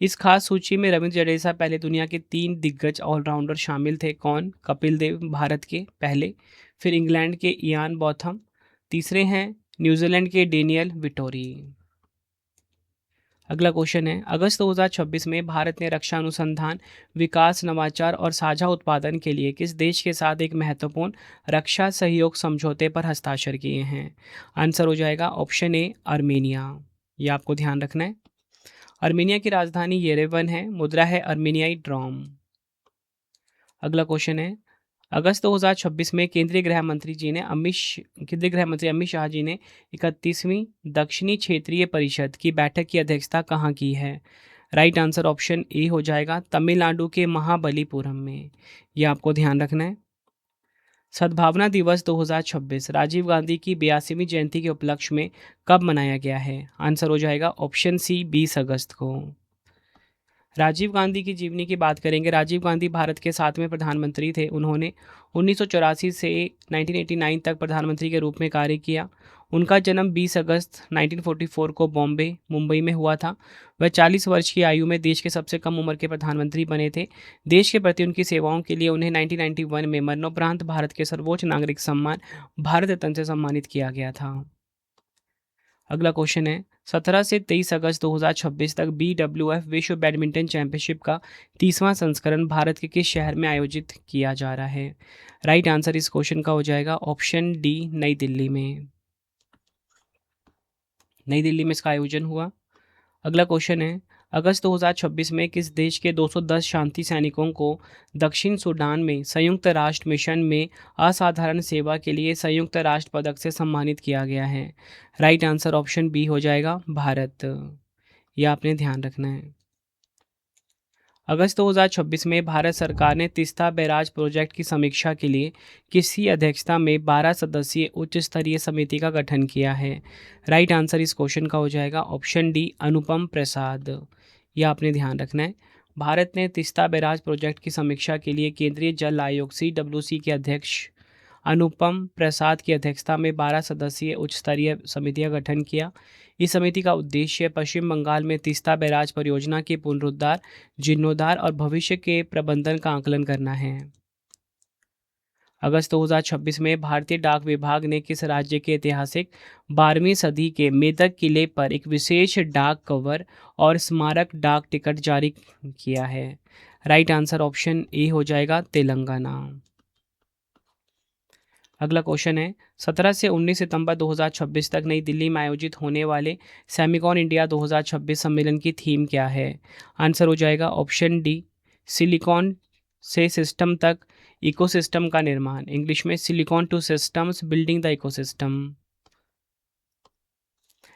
इस खास सूची में रविंद्र जडेजा पहले दुनिया के 3 दिग्गज ऑलराउंडर शामिल थे। कौन? कपिल देव भारत के पहले, फिर इंग्लैंड के इयान बॉथम, तीसरे हैं न्यूजीलैंड के डेनियल विटोरी। अगला क्वेश्चन है, अगस्त 2026 में भारत ने रक्षा अनुसंधान, विकास, नवाचार और साझा उत्पादन के लिए किस देश के साथ एक महत्वपूर्ण रक्षा सहयोग समझौते पर हस्ताक्षर किए हैं? आंसर हो जाएगा ऑप्शन ए, आर्मेनिया। ये आपको ध्यान रखना है। आर्मेनिया की राजधानी येरेवन है। मुद्रा है आर्मेनियाई ड्रॉम। अगला क्वेश्चन है, अगस्त 2026 में केंद्रीय गृह मंत्री अमित शाह जी ने 31वीं दक्षिणी क्षेत्रीय परिषद की बैठक की अध्यक्षता कहाँ की है? राइट आंसर ऑप्शन ए हो जाएगा, तमिलनाडु के महाबलीपुरम में। यह आपको ध्यान रखना है। सद्भावना दिवस 2026 राजीव गांधी की 82वीं जयंती के उपलक्ष्य में कब मनाया गया है? आंसर हो जाएगा ऑप्शन सी, 20 अगस्त को। राजीव गांधी की जीवनी की बात करेंगे। राजीव गांधी भारत के 7वें प्रधानमंत्री थे। उन्होंने 1984 से 1989 तक प्रधानमंत्री के रूप में कार्य किया। उनका जन्म 20 अगस्त 1944 को मुंबई में हुआ था। वह 40 वर्ष की आयु में देश के सबसे कम उम्र के प्रधानमंत्री बने थे। देश के प्रति उनकी सेवाओं के लिए उन्हें 1991 में मरणोपरांत भारत के सर्वोच्च नागरिक सम्मान भारत रत्न से सम्मानित किया गया था। अगला क्वेश्चन है, 17 से 23 अगस्त 2026 तक BWF विश्व बैडमिंटन चैंपियनशिप का 30वां संस्करण भारत के किस शहर में आयोजित किया जा रहा है? राइट आंसर इस क्वेश्चन का हो जाएगा ऑप्शन डी, नई दिल्ली में। नई दिल्ली में इसका आयोजन हुआ। अगला क्वेश्चन है, अगस्त 2026 में किस देश के 210 शांति सैनिकों को दक्षिण सूडान में संयुक्त राष्ट्र मिशन में असाधारण सेवा के लिए संयुक्त राष्ट्र पदक से सम्मानित किया गया है? राइट आंसर ऑप्शन बी हो जाएगा, भारत। यह आपने ध्यान रखना है। अगस्त 2026 में भारत सरकार ने तीस्ता बैराज प्रोजेक्ट की समीक्षा के लिए किसी अध्यक्षता में 12 सदस्यीय उच्च स्तरीय समिति का गठन किया है? राइट आंसर इस क्वेश्चन का हो जाएगा ऑप्शन डी, अनुपम प्रसाद। यह आपने ध्यान रखना है। भारत ने तीस्ता बैराज प्रोजेक्ट की समीक्षा के लिए केंद्रीय जल आयोग CWC के अध्यक्ष अनुपम प्रसाद की अध्यक्षता में 12 सदस्यीय उच्च स्तरीय समिति का गठन किया। इस समिति का उद्देश्य पश्चिम बंगाल में तीस्ता बैराज परियोजना के पुनरुद्धार, जीर्णोद्धार और भविष्य के प्रबंधन का आकलन करना है। अगस्त 2026 में भारतीय डाक विभाग ने किस राज्य के ऐतिहासिक 12वीं सदी के मेदक किले पर एक विशेष डाक कवर और स्मारक डाक टिकट जारी किया है? राइट आंसर ऑप्शन ए हो जाएगा तेलंगाना। अगला क्वेश्चन है, 17 से 19 सितंबर 2026 तक नई दिल्ली में आयोजित होने वाले सेमिकॉन इंडिया 2026 सम्मेलन की थीम क्या है? आंसर हो जाएगा ऑप्शन डी, सिलिकॉन से सिस्टम तक इकोसिस्टम का निर्माण। इंग्लिश में silicon to systems building the ecosystem.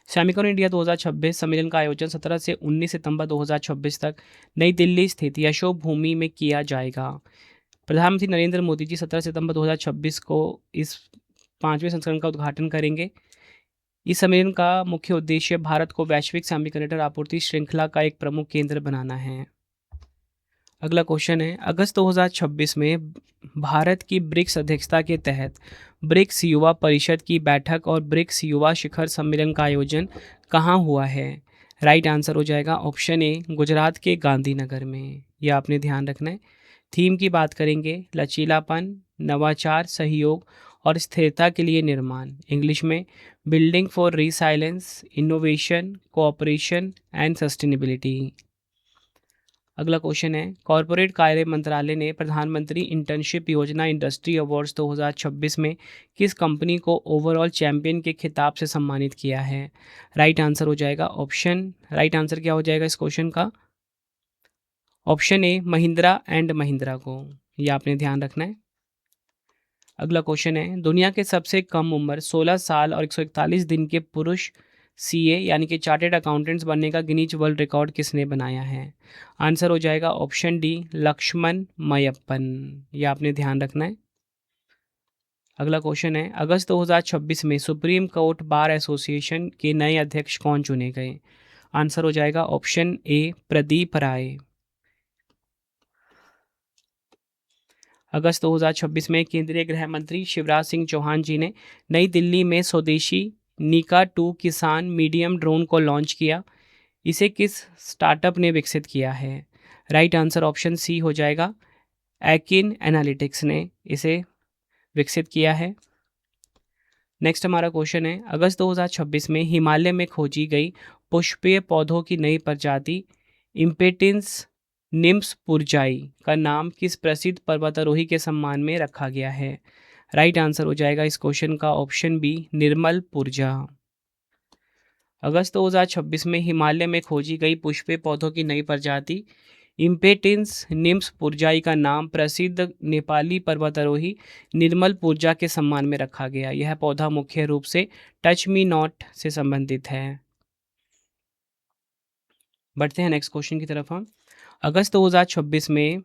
Semicon India 2026 सम्मेलन का आयोजन 17 से 19 सितंबर 2026 तक नई दिल्ली स्थित यशोभ भूमि में किया जाएगा। प्रधानमंत्री नरेंद्र मोदी जी 17 सितंबर 2026 को इस 5वें संस्करण का उद्घाटन करेंगे। इस सम्मेलन का मुख्य उद्देश्य भारत को वैश्विक सेमीकंडक्टर आपूर्ति श्रृंखला का एक प्रमुख केंद्र बनाना है। अगला क्वेश्चन है, अगस्त 2026 में भारत की ब्रिक्स अध्यक्षता के तहत ब्रिक्स युवा परिषद की बैठक और ब्रिक्स युवा शिखर सम्मेलन का आयोजन कहाँ हुआ है? राइट आंसर हो जाएगा ऑप्शन ए, गुजरात के गांधीनगर में। यह आपने ध्यान रखना है। थीम की बात करेंगे, लचीलापन, नवाचार, सहयोग और स्थिरता के लिए निर्माण। इंग्लिश में building for resilience, innovation, cooperation and sustainability. अगला क्वेश्चन है, कॉरपोरेट कार्य मंत्रालय ने प्रधानमंत्री इंटर्नशिप योजना इंडस्ट्री अवार्ड्स 2026 में किस कंपनी को ओवरऑल चैंपियन के खिताब से सम्मानित किया है? राइट आंसर हो जाएगा राइट आंसर क्या हो जाएगा इस क्वेश्चन का? Option A, Mahindra and Mahindra को। यह आपने ध्यान रखना है। अगला क्वेश्चन है, दुनिया के सबसे कम उम्र 16 साल और 141 दिन के पुरुष सीए यानी कि चार्टेड अकाउंटेंट्स बनने का गिनीज वर्ल्ड रिकॉर्ड किसने बनाया है? आंसर हो जाएगा ऑप्शन डी, लक्ष्मण मयप्पन। यह आपने ध्यान रखना है। अगला क्वेश्चन है, अगस्त 2026 में सुप्रीम कोर्ट बार एसोसिएशन के नए अध्यक्ष कौन चुने गए? आंसर हो जाएगा ऑप्शन ए, प्रदीप राय। अगस्त 2026 में केंद्रीय गृह मंत्री शिवराज सिंह चौहान जी ने नई दिल्ली में स्वदेशी निका 2 किसान मीडियम ड्रोन को लॉन्च किया। इसे किस स्टार्टअप ने विकसित किया है? राइट आंसर ऑप्शन सी हो जाएगा, एकिन एनालिटिक्स ने इसे विकसित किया है। नेक्स्ट हमारा क्वेश्चन है, अगस्त 2026 में हिमालय में खोजी गई पुष्पीय पौधों की नई प्रजाति इम्पेटिंस निम्स पुरजाई का नाम किस प्रसिद्ध पर्वतारोही के सम्मान में रखा गया है? राइट आंसर हो जाएगा इस क्वेश्चन का ऑप्शन बी, निर्मल पुरजा। अगस्त 2026 में हिमालय में खोजी गई पुष्पीय पौधों की नई प्रजाति इम्पेटिंस निम्स पुरजाई का नाम प्रसिद्ध नेपाली पर्वतारोही निर्मल पुरजा के सम्मान में रखा गया। यह पौधा मुख्य रूप से टच मी नॉट से संबंधित है। बढ़ते हैं नेक्स्ट क्वेश्चन की तरफ हम। अगस्त 2026 में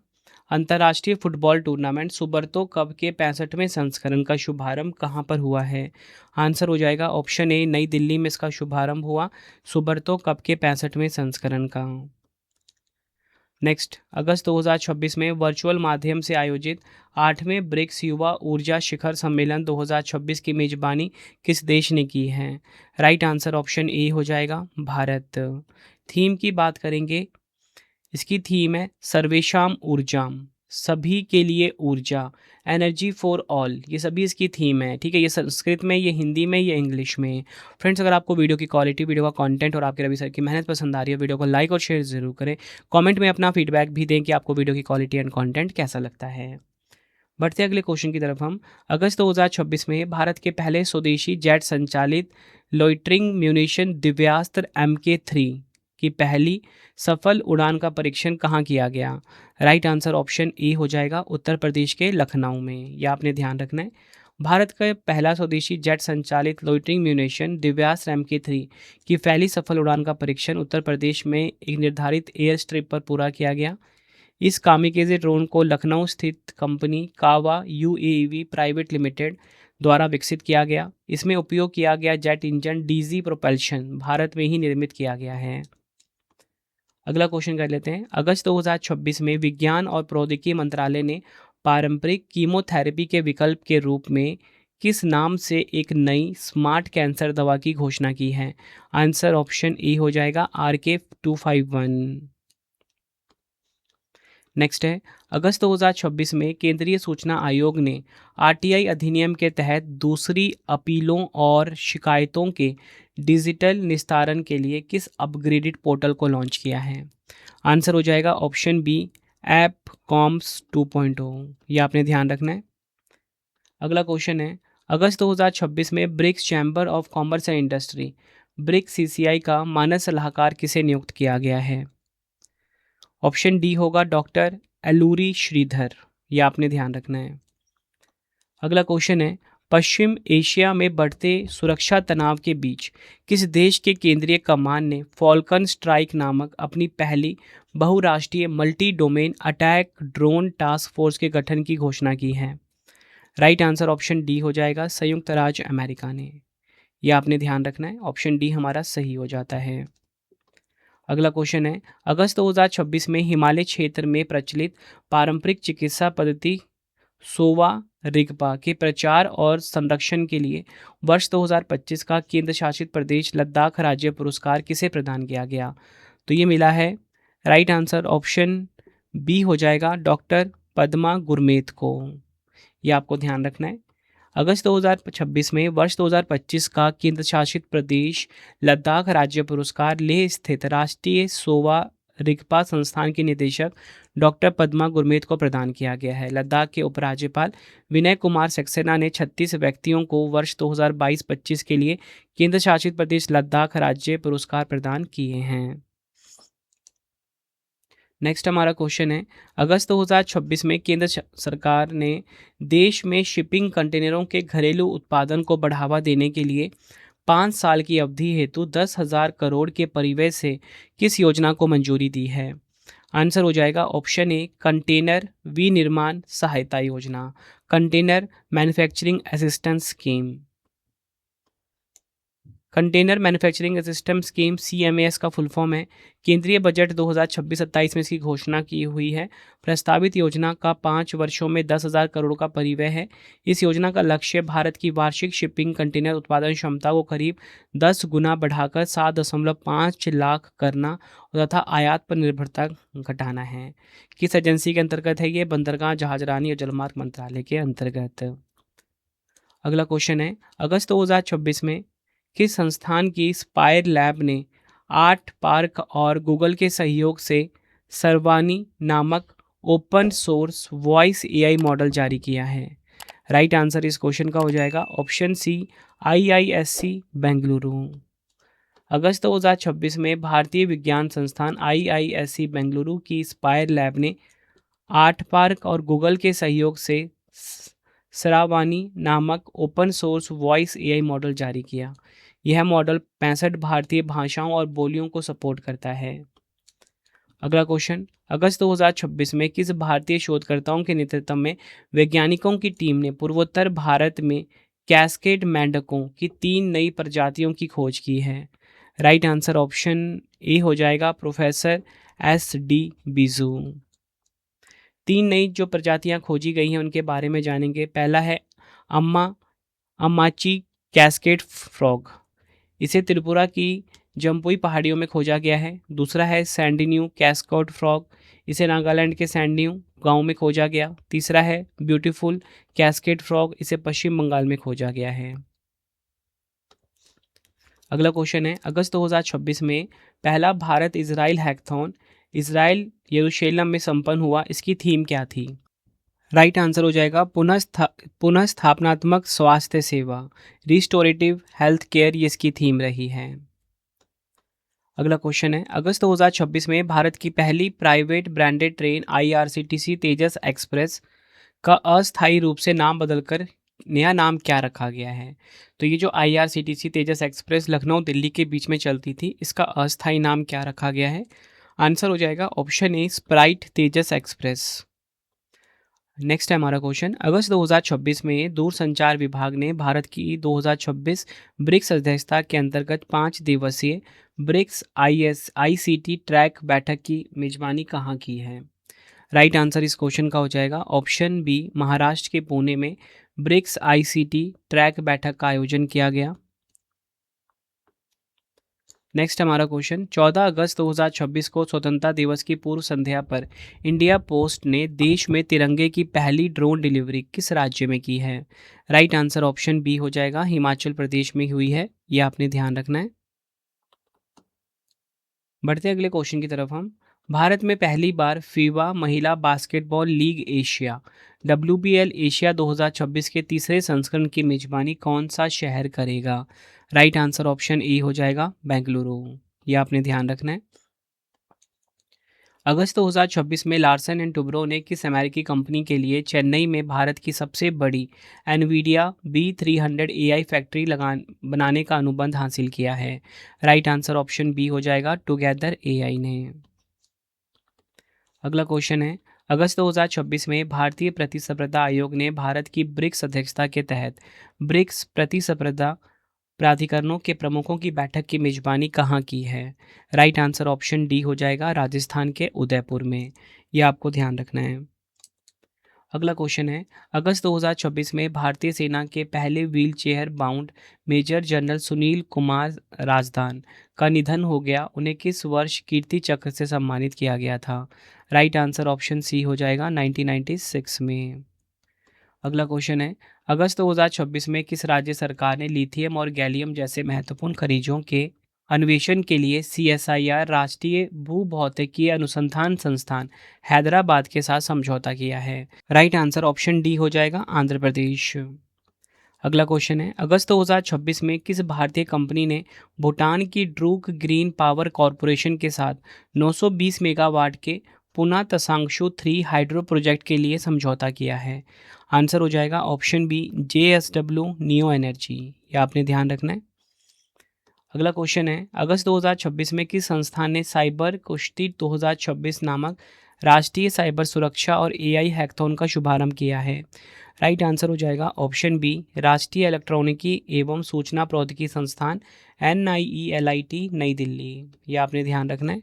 अंतर्राष्ट्रीय फुटबॉल टूर्नामेंट सुब्रतो कप के 65वें संस्करण का शुभारंभ कहाँ पर हुआ है? आंसर हो जाएगा ऑप्शन ए, नई दिल्ली में इसका शुभारंभ हुआ सुब्रतो कप के 65वें संस्करण का। नेक्स्ट, अगस्त 2026 में वर्चुअल माध्यम से आयोजित 8वें ब्रिक्स युवा ऊर्जा शिखर सम्मेलन 2026 की मेजबानी किस देश ने की है? राइट आंसर ऑप्शन ए हो जाएगा, भारत। थीम की बात करेंगे, इसकी थीम है सर्वेशाम ऊर्जाम, सभी के लिए ऊर्जा, एनर्जी फॉर ऑल। ये सभी इसकी थीम है। ठीक है, ये संस्कृत में, ये हिंदी में, ये इंग्लिश में। फ्रेंड्स, अगर आपको वीडियो की क्वालिटी, वीडियो का कंटेंट और आपके रवि सर की मेहनत पसंद आ रही है, वीडियो को लाइक और शेयर जरूर करें। कमेंट में अपना फीडबैक भी दें कि आपको वीडियो की क्वालिटी एंड कंटेंट कैसा लगता है। बढ़ते अगले क्वेश्चन की तरफ हम। अगस्त 2026 में भारत के पहले स्वदेशी जेट संचालित लोइटरिंग म्यूनिशन दिव्यास्त्र MK3 की पहली सफल उड़ान का परीक्षण कहाँ किया गया? राइट आंसर ऑप्शन ए हो जाएगा, उत्तर प्रदेश के लखनऊ में। यह आपने ध्यान रखना है। भारत का पहला स्वदेशी जेट संचालित लोइटरिंग म्यूनिशन दिव्यास्त्र MK3 की पहली सफल उड़ान का परीक्षण उत्तर प्रदेश में एक निर्धारित एयर स्ट्रिप पर पूरा किया गया। इस कामिकेजे ड्रोन को लखनऊ स्थित कंपनी कावा UAV प्राइवेट लिमिटेड द्वारा विकसित किया गया। इसमें उपयोग किया गया jet engine DG propulsion Bharat में ही निर्मित किया गया है। अगला क्वेश्चन कर लेते हैं। अगस्त 2026 में विज्ञान और प्रौद्योगिकी मंत्रालय ने पारंपरिक कीमोथेरेपी के विकल्प के रूप में किस नाम से एक नई स्मार्ट कैंसर दवा की घोषणा की है? आंसर ऑप्शन ए हो जाएगा, RK251। नेक्स्ट है, अगस्त 2026 में केंद्रीय सूचना आयोग ने आरटीआई अधिनियम के तहत दूसरी अपीलों और शिकायतों के डिजिटल निस्तारण के लिए किस अपग्रेडेड पोर्टल को लॉन्च किया है? आंसर हो जाएगा ऑप्शन बी, ऐप कॉम्स 2.0। ये आपने ध्यान रखना है। अगला क्वेश्चन है, अगस्त 2026 में BRICS chamber of commerce and industry BRICS CCI का मानद सलाहकार किसे नियुक्त किया गया है? ऑप्शन डी होगा डॉक्टर एलूरी श्रीधर। ये आपने ध्यान रखना है। अगला क्वेश्चन है, पश्चिम एशिया में बढ़ते सुरक्षा तनाव के बीच किस देश के केंद्रीय कमान ने फॉल्कन स्ट्राइक नामक अपनी पहली बहुराष्ट्रीय multi domain attack drone task force के गठन की घोषणा की है? राइट आंसर ऑप्शन डी हो जाएगा, संयुक्त राज्य अमेरिका ने। यह आपने ध्यान रखना है, ऑप्शन डी हमारा सही हो जाता है। अगला क्वेश्चन है, अगस्त 2026 में हिमालय क्षेत्र में प्रचलित पारंपरिक चिकित्सा पद्धति सोवा रिगपा के प्रचार और संरक्षण के लिए वर्ष 2025 का केंद्र शासित प्रदेश लद्दाख राज्य पुरस्कार किसे प्रदान किया गया? तो ये मिला है, राइट आंसर ऑप्शन बी हो जाएगा, डॉक्टर पद्मा गुरमीत को। ये आपको ध्यान रखना है। अगस्त 2026 में वर्ष 2025 का केंद्र शासित प्रदेश लद्दाख राज्य पुरस्कार लेह स्थित राष्ट्रीय सोवा रिगपा संस्थान के निदेशक डॉक्टर पद्मा गुरमीत को प्रदान किया गया है। लद्दाख के उपराज्यपाल विनय कुमार सक्सेना ने 36 व्यक्तियों को वर्ष 2022-25 के लिए केंद्र शासित प्रदेश लद्दाख राज्य पुरस्कार प्रदान किए हैं। नेक्स्ट हमारा क्वेश्चन है, अगस्त 2026 में केंद्र सरकार ने देश में शिपिंग कंटेनरों के घरेलू उत्पादन को बढ़ावा देने के लिए 5 साल की अवधि हेतु 10,000 करोड़ के परिव्यय से किस योजना को मंजूरी दी है? आंसर हो जाएगा ऑप्शन ए, कंटेनर विनिर्माण सहायता योजना, container manufacturing assistance scheme. Container manufacturing system scheme CMAS का फुल फॉर्म है। केंद्रीय बजट 2026-27 में इसकी घोषणा की हुई है। प्रस्तावित योजना का 5 वर्षों में 10,000 करोड़ का परिव्यय है। इस योजना का लक्ष्य भारत की वार्षिक शिपिंग कंटेनर उत्पादन क्षमता को करीब 10 गुना बढ़ाकर 7.5 लाख करना तथा आयात पर निर्भरता घटाना है। किस एजेंसी के अंतर्गत है ये? बंदरगाह, जहाजरानी और जलमार्ग मंत्रालय के अंतर्गत। अगला क्वेश्चन है, अगस्त 2026 में किस संस्थान की स्पायर लैब ने आर्ट पार्क और गूगल के सहयोग से सर्वानी नामक open source voice AI model जारी किया है? राइट आंसर इस क्वेश्चन का हो जाएगा ऑप्शन सी, IISc बेंगलुरु। अगस्त 2026 में भारतीय विज्ञान संस्थान IISc बेंगलुरु की स्पायर लैब ने आर्ट पार्क और गूगल के सहयोग से सरावानी नामक open source voice AI model जारी किया। यह मॉडल 65 भारतीय भाषाओं और बोलियों को सपोर्ट करता है। अगला क्वेश्चन, अगस्त 2026 में किस भारतीय शोधकर्ताओं के नेतृत्व में वैज्ञानिकों की टीम ने पूर्वोत्तर भारत में कैस्केड मेंढकों की 3 नई प्रजातियों की खोज की है? राइट आंसर ऑप्शन ए हो जाएगा, प्रोफेसर SD बीजू। 3 नई जो प्रजातियां खोजी गई हैं उनके बारे में जानेंगे। पहला है अमाची कैस्केड फ्रॉग, इसे त्रिपुरा की जम्पुई पहाड़ियों में खोजा गया है। दूसरा है सैंडिन्यू कैस्केड फ्रॉग, इसे नागालैंड के सैंडिन्यू गांव में खोजा गया। तीसरा है ब्यूटीफुल कैस्केड फ्रॉग, इसे पश्चिम बंगाल में खोजा गया है। अगला क्वेश्चन है, अगस्त 2026 में पहला भारत इजराइल हैकथॉन इजराइल यरूशलेम में संपन्न हुआ। इसकी थीम क्या थी? राइट आंसर हो जाएगा पुनः स्थापनात्मक स्वास्थ्य सेवा, रिस्टोरेटिव हेल्थ केयर, ये इसकी थीम रही है। अगला क्वेश्चन है, अगस्त 2026 में भारत की पहली प्राइवेट ब्रांडेड ट्रेन IRCTC तेजस एक्सप्रेस का अस्थायी रूप से नाम बदलकर नया नाम क्या रखा गया है? तो ये जो IRCTC तेजस एक्सप्रेस लखनऊ दिल्ली के बीच में चलती थी, इसका अस्थायी नाम क्या रखा गया है? आंसर हो जाएगा option A, Sprite Tejas express. Next है हमारा क्वेश्चन, अगस्त 2026 में दूरसंचार विभाग ने भारत की 2026 ब्रिक्स अध्यक्षता के अंतर्गत 5 दिवसीय ब्रिक्स ICT ट्रैक बैठक की मेजबानी कहाँ की है? राइट आंसर इस क्वेश्चन का हो जाएगा ऑप्शन बी, महाराष्ट्र के पुणे में ब्रिक्स ICT ट्रैक बैठक का आयोजन किया गया। नेक्स्ट हमारा क्वेश्चन, 14 अगस्त 2026 को स्वतंत्रता दिवस की पूर्व संध्या पर इंडिया पोस्ट ने देश में तिरंगे की पहली ड्रोन डिलीवरी किस राज्य में की है? राइट आंसर ऑप्शन बी हो जाएगा, हिमाचल प्रदेश में हुई है, यह आपने ध्यान रखना है। बढ़ते अगले क्वेश्चन की तरफ हम, भारत में पहली बार फीबा महिला basketball league Asia WBL Asia 2026 के तीसरे संस्करण की मेजबानी कौन सा शहर करेगा? राइट आंसर ऑप्शन ए हो जाएगा, बेंगलुरु, यह आपने ध्यान रखना है। अगस्त 2026 में लार्सन एंड टुब्रो ने किस अमेरिकी कंपनी के लिए चेन्नई में भारत की सबसे बड़ी एनवीडिया B300 AI फैक्ट्री बनाने का अनुबंध हासिल किया है? राइट आंसर ऑप्शन बी हो जाएगा, टुगेदर AI ने। अगला क्वेश्चन है, अगस्त 2026 में भारतीय प्रतिस्पर्धा आयोग ने भारत की ब्रिक्स अध्यक्षता के तहत ब्रिक्स प्रतिस्पर्धा प्राधिकरणों के प्रमुखों की बैठक की मेजबानी कहाँ की है? राइट आंसर ऑप्शन डी हो जाएगा, राजस्थान के उदयपुर में, यह आपको ध्यान रखना है। अगला क्वेश्चन है, अगस्त 2026 में भारतीय सेना के पहले wheelchair bound major general Sunil Kumar Rajdan का निधन हो गया, उन्हें किस वर्ष कीर्ति चक्र से सम्मानित किया गया था? राइट आंसर ऑप्शन सी हो जाएगा, 1996 में। अगला क्वेश्चन है, अगस्त 2026 में किस राज्य सरकार ने लिथियम और गैलियम जैसे महत्वपूर्ण खनिजों के अन्वेषण के लिए CSIR राष्ट्रीय भूभौतिकीय अनुसंधान संस्थान हैदराबाद के साथ समझौता किया है? राइट आंसर ऑप्शन डी हो जाएगा, आंध्र प्रदेश। अगला क्वेश्चन है, अगस्त 2026 में किस भारतीय कंपनी ने भूटान की ड्रूक ग्रीन पावर कॉरपोरेशन के साथ 920 मेगावाट के पुना तसांगशु 3 हाइड्रो प्रोजेक्ट के लिए समझौता किया है? आंसर हो जाएगा option B, JSW Neo Energy, यह आपने ध्यान रखना है। अगला क्वेश्चन है, अगस्त 2026 में किस संस्थान ने साइबर कुश्ती 2026 नामक राष्ट्रीय साइबर सुरक्षा और AI हैकथॉन का शुभारंभ किया है? राइट आंसर हो जाएगा ऑप्शन बी, राष्ट्रीय इलेक्ट्रॉनिकी एवं सूचना प्रौद्योगिकी संस्थान NIELIT नई दिल्ली, यह आपने ध्यान रखना है।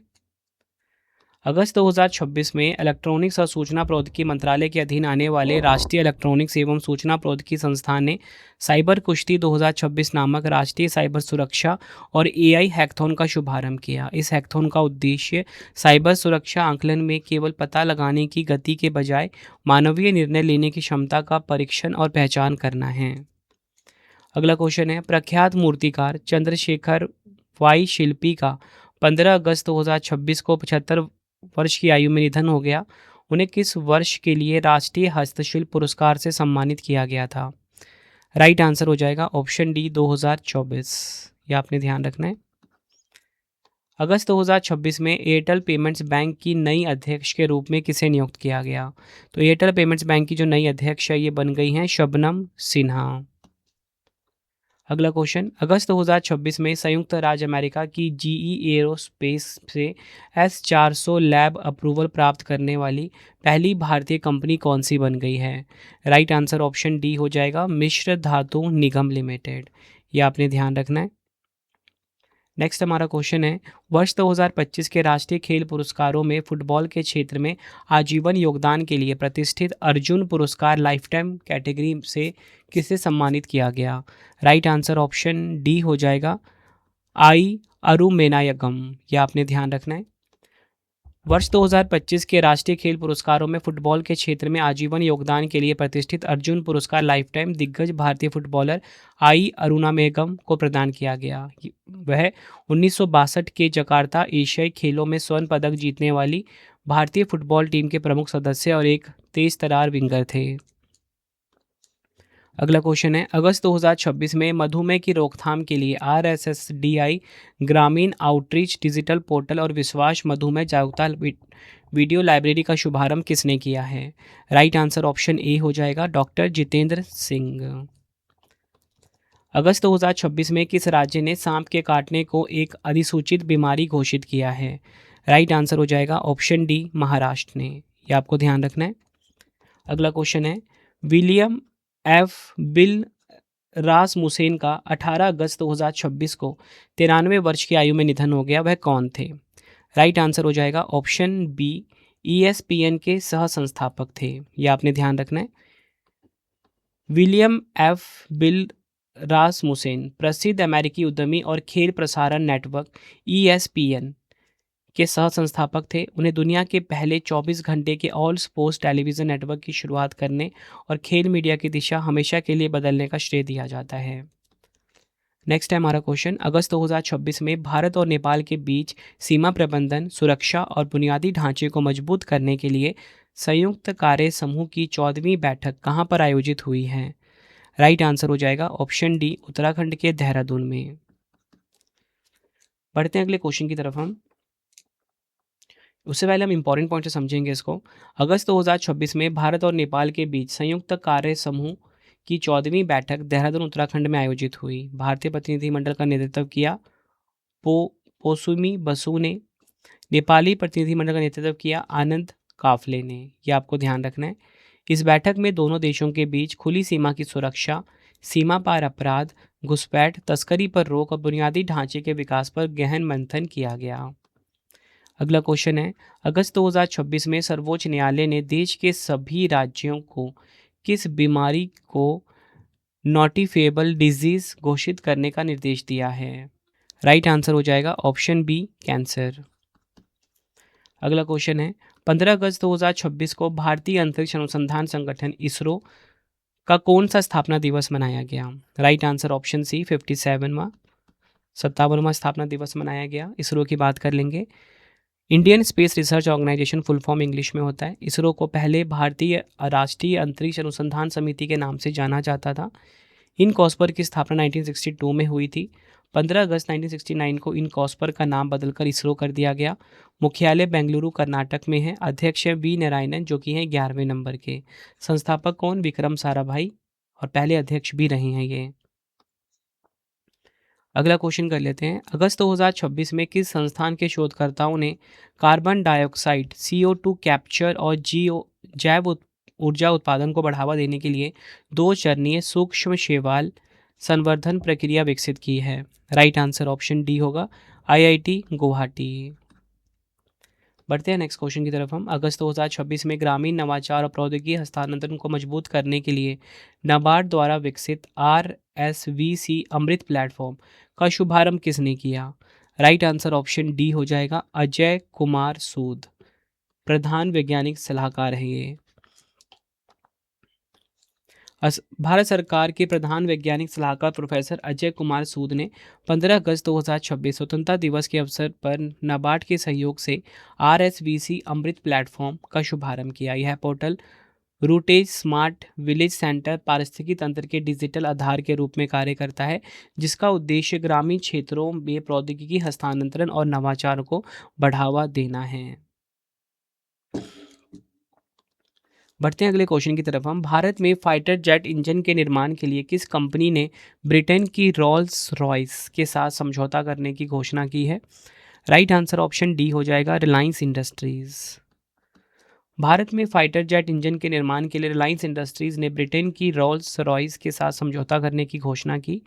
अगस्त 2026 में इलेक्ट्रॉनिक्स और सूचना प्रौद्योगिकी मंत्रालय के अधीन आने वाले राष्ट्रीय इलेक्ट्रॉनिक्स एवं सूचना प्रौद्योगिकी संस्थान ने साइबर कुश्ती 2026 नामक राष्ट्रीय साइबर सुरक्षा और AI हैकथॉन का शुभारंभ किया। इस हैकथॉन का उद्देश्य साइबर सुरक्षा आंकलन में केवल पता लगाने की गति के बजाय मानवीय निर्णय लेने की क्षमता का परीक्षण और पहचान करना है। अगला क्वेश्चन है, प्रख्यात मूर्तिकार चंद्रशेखर वाई शिल्पी का 15 अगस्त 2026 को 75 वर्ष की आयु में निधन हो गया, उन्हें किस वर्ष के लिए राष्ट्रीय हस्तशिल्प पुरस्कार से सम्मानित किया गया था? राइट आंसर हो जाएगा ऑप्शन डी, 2024, यह आपने ध्यान रखना है। अगस्त 2026 में एयरटेल पेमेंट्स बैंक की नई अध्यक्ष के रूप में किसे नियुक्त किया गया? तो एयरटेल पेमेंट्स बैंक की जो नई अध्यक्ष है ये बन गई हैं शबनम सिन्हा। अगला क्वेश्चन, अगस्त 2026 में संयुक्त राज्य अमेरिका की GE एरोस्पेस से S400 लैब अप्रूवल प्राप्त करने वाली पहली भारतीय कंपनी कौन सी बन गई है? राइट आंसर ऑप्शन डी हो जाएगा, मिश्र धातु निगम लिमिटेड, ये आपने ध्यान रखना है। नेक्स्ट हमारा क्वेश्चन है, वर्ष 2025 के राष्ट्रीय खेल पुरस्कारों में फुटबॉल के क्षेत्र में आजीवन योगदान के लिए प्रतिष्ठित अर्जुन पुरस्कार लाइफ टाइम कैटेगरी से किसे सम्मानित किया गया? राइट आंसर ऑप्शन डी हो जाएगा, आई अरुमेनायगम, यह आपने ध्यान रखना है। वर्ष 2025 के राष्ट्रीय खेल पुरस्कारों में फुटबॉल के क्षेत्र में आजीवन योगदान के लिए प्रतिष्ठित अर्जुन पुरस्कार लाइफ टाइम दिग्गज भारतीय फुटबॉलर आई अरुणामेगम को प्रदान किया गया। वह 1962 के जकार्ता एशियाई खेलों में स्वर्ण पदक जीतने वाली भारतीय फुटबॉल टीम के प्रमुख सदस्य और एक तेज तर्रार विंगर थे। अगला क्वेश्चन है, अगस्त 2026 में मधुमेह की रोकथाम के लिए RSSDI ग्रामीण आउटरीच डिजिटल पोर्टल और विश्वास मधुमेह जागरूकता वीडियो लाइब्रेरी का शुभारंभ किसने किया है? राइट आंसर ऑप्शन ए हो जाएगा, डॉक्टर जितेंद्र सिंह। अगस्त 2026 में किस राज्य ने सांप के काटने को एक अधिसूचित बीमारी घोषित किया है? राइट आंसर हो जाएगा ऑप्शन डी, महाराष्ट्र ने, यह आपको ध्यान रखना है। अगला क्वेश्चन है, विलियम F. बिल रासमुसेन का 18 अगस्त 2026 को 93 वर्ष की आयु में निधन हो गया, वह कौन थे? राइट आंसर हो जाएगा ऑप्शन बी, ESPN के सह संस्थापक थे, यह आपने ध्यान रखना है। William F. बिल रासमुसेन प्रसिद्ध अमेरिकी उद्यमी और खेल प्रसारण नेटवर्क ESPN के सह संस्थापक थे। उन्हें दुनिया के पहले 24 घंटे के ऑल स्पोर्ट्स टेलीविज़न नेटवर्क की शुरुआत करने और खेल मीडिया की दिशा हमेशा के लिए बदलने का श्रेय दिया जाता है। नेक्स्ट है हमारा क्वेश्चन, अगस्त 2026 में भारत और नेपाल के बीच सीमा प्रबंधन, सुरक्षा और बुनियादी ढांचे को मजबूत करने के लिए संयुक्त कार्य समूह की 14वीं बैठक कहाँ पर आयोजित हुई है? राइट आंसर हो जाएगा ऑप्शन डी, उत्तराखंड के देहरादून में। बढ़ते हैं अगले क्वेश्चन की तरफ हम। उससे पहले हम इंपॉर्टेंट पॉइंट से समझेंगे इसको। अगस्त 2026 में भारत और नेपाल के बीच संयुक्त कार्य समूह की 14वीं बैठक देहरादून उत्तराखंड में आयोजित हुई। भारतीय प्रतिनिधिमंडल का नेतृत्व किया पोसुमी बसु ने। नेपाली प्रतिनिधिमंडल का नेतृत्व किया आनंद काफले ने। ये आपको ध्यान रखना है। इस बैठक में दोनों देशों के बीच खुली सीमा की सुरक्षा, सीमा पार अपराध, घुसपैठ, तस्करी पर रोक और बुनियादी ढांचे के विकास पर गहन मंथन किया गया। अगला क्वेश्चन है, अगस्त 2026 में सर्वोच्च न्यायालय ने देश के सभी राज्यों को किस बीमारी को नोटिफिएबल डिजीज घोषित करने का निर्देश दिया है? राइट आंसर हो जाएगा ऑप्शन बी, कैंसर। अगला क्वेश्चन है, 15 अगस्त 2026 को भारतीय अंतरिक्ष अनुसंधान संगठन इसरो का कौन सा स्थापना दिवस मनाया गया? राइट आंसर ऑप्शन सी, 57वां स्थापना दिवस मनाया गया। इसरो की बात कर लेंगे। Indian space research organisation full form English में होता है। इसरो को पहले भारतीय राष्ट्रीय अंतरिक्ष अनुसंधान समिति के नाम से जाना जाता था। इन कॉस्पर की स्थापना 1962 में हुई थी। 15 अगस्त 1969 को इन कॉस्पर का नाम बदलकर इसरो कर दिया गया। मुख्यालय बेंगलुरु कर्नाटक में है। अध्यक्ष वी नारायणन जो कि हैं 11वें नंबर के। संस्थापक कौन? विक्रम साराभाई, और पहले अध्यक्ष भी रहे हैं ये। अगला क्वेश्चन कर लेते हैं, अगस्त 2026 में किस संस्थान के शोधकर्ताओं ने कार्बन डाइऑक्साइड CO2 कैप्चर और जैव ऊर्जा उत्पादन को बढ़ावा देने के लिए 2 चरणीय सूक्ष्म शैवाल संवर्धन प्रक्रिया विकसित की है? राइट आंसर ऑप्शन डी होगा, IIT गुवाहाटी। बढ़ते हैं नेक्स्ट क्वेश्चन की तरफ हम। अगस्त 2026 में ग्रामीण नवाचार और प्रौद्योगिकी हस्तांतरण को मजबूत करने के लिए नाबार्ड द्वारा विकसित RSVC अमृत प्लेटफॉर्म का शुभारंभ किसने किया? राइट आंसर ऑप्शन डी हो जाएगा, अजय कुमार सूद, प्रधान वैज्ञानिक सलाहकार हैं ये। भारत सरकार के प्रधान वैज्ञानिक सलाहकार प्रोफेसर अजय कुमार सूद ने 15 अगस्त 2026 स्वतंत्रता दिवस के अवसर पर नाबार्ड के सहयोग से RSVC अमृत प्लेटफॉर्म का शुभारंभ किया। यह पोर्टल रूटेज स्मार्ट विलेज सेंटर पारिस्थितिकी तंत्र के डिजिटल आधार के रूप में कार्य करता है, जिसका उद्देश्य ग्रामीण क्षेत्रों में प्रौद्योगिकी हस्तांतरण और नवाचार को बढ़ावा देना है। बढ़ते हैं अगले क्वेश्चन की तरफ हम। भारत में फाइटर जेट इंजन के निर्माण के लिए किस कंपनी ने ब्रिटेन की रोल्स रॉयस के साथ समझौता करने की घोषणा की है? राइट आंसर ऑप्शन डी हो जाएगा, रिलायंस इंडस्ट्रीज। भारत में फाइटर जेट इंजन के निर्माण के लिए रिलायंस इंडस्ट्रीज ने ब्रिटेन की रोल्स रॉयस के साथ समझौता करने की घोषणा की।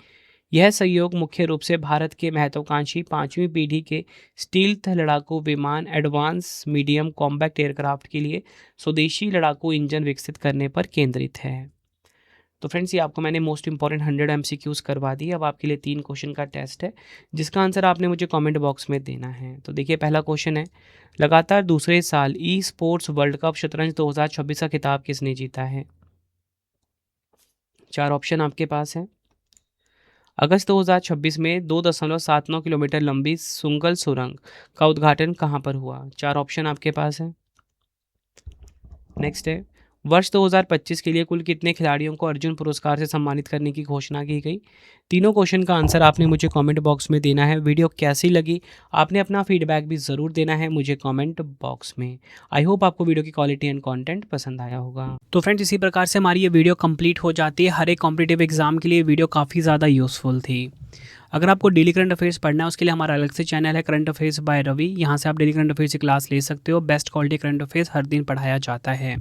यह सहयोग मुख्य रूप से भारत के महत्वाकांक्षी 5वीं पीढ़ी के स्टील्थ लड़ाकू विमान एडवांस मीडियम कॉम्बैक्ट एयरक्राफ्ट के लिए स्वदेशी लड़ाकू इंजन विकसित करने पर केंद्रित है। तो फ्रेंड्स, ये आपको मैंने मोस्ट इंपॉर्टेंट 100 MCQs करवा दी। अब आपके लिए 3 क्वेश्चन का टेस्ट है, जिसका आंसर आपने मुझे कमेंट बॉक्स में देना है। तो देखिए, पहला क्वेश्चन है, लगातार दूसरे साल ई स्पोर्ट्स वर्ल्ड कप शतरंज 2026 का खिताब किसने जीता है? 4 ऑप्शन आपके पास है। अगस्त 2026 में 2.79 किलोमीटर लंबी सुंगल सुरंग का उद्घाटन कहाँ पर हुआ? 4 ऑप्शन आपके पास है। नेक्स्ट है, वर्ष 2025 के लिए कुल कितने खिलाड़ियों को अर्जुन पुरस्कार से सम्मानित करने की घोषणा की गई? तीनों क्वेश्चन का आंसर आपने मुझे कमेंट बॉक्स में देना है। वीडियो कैसी लगी आपने अपना फीडबैक भी ज़रूर देना है मुझे कमेंट बॉक्स में। आई होप आपको वीडियो की क्वालिटी एंड कंटेंट पसंद आया होगा। तो फ्रेंड्स, इसी प्रकार से हमारी ये वीडियो कंप्लीट हो जाती है। हर एक कॉम्पिटिटिव एग्जाम के लिए वीडियो काफ़ी ज़्यादा यूज़फुल थी। अगर आपको डेली करंट अफेयर्स पढ़ना है, उसके लिए हमारा अलग से चैनल है करंट अफेयर्स बाय रवि। यहाँ से आप डेली करंट अफेयर्स की क्लास ले सकते हो। बेस्ट क्वालिटी करंट अफेयर्स हर दिन पढ़ाया जाता है।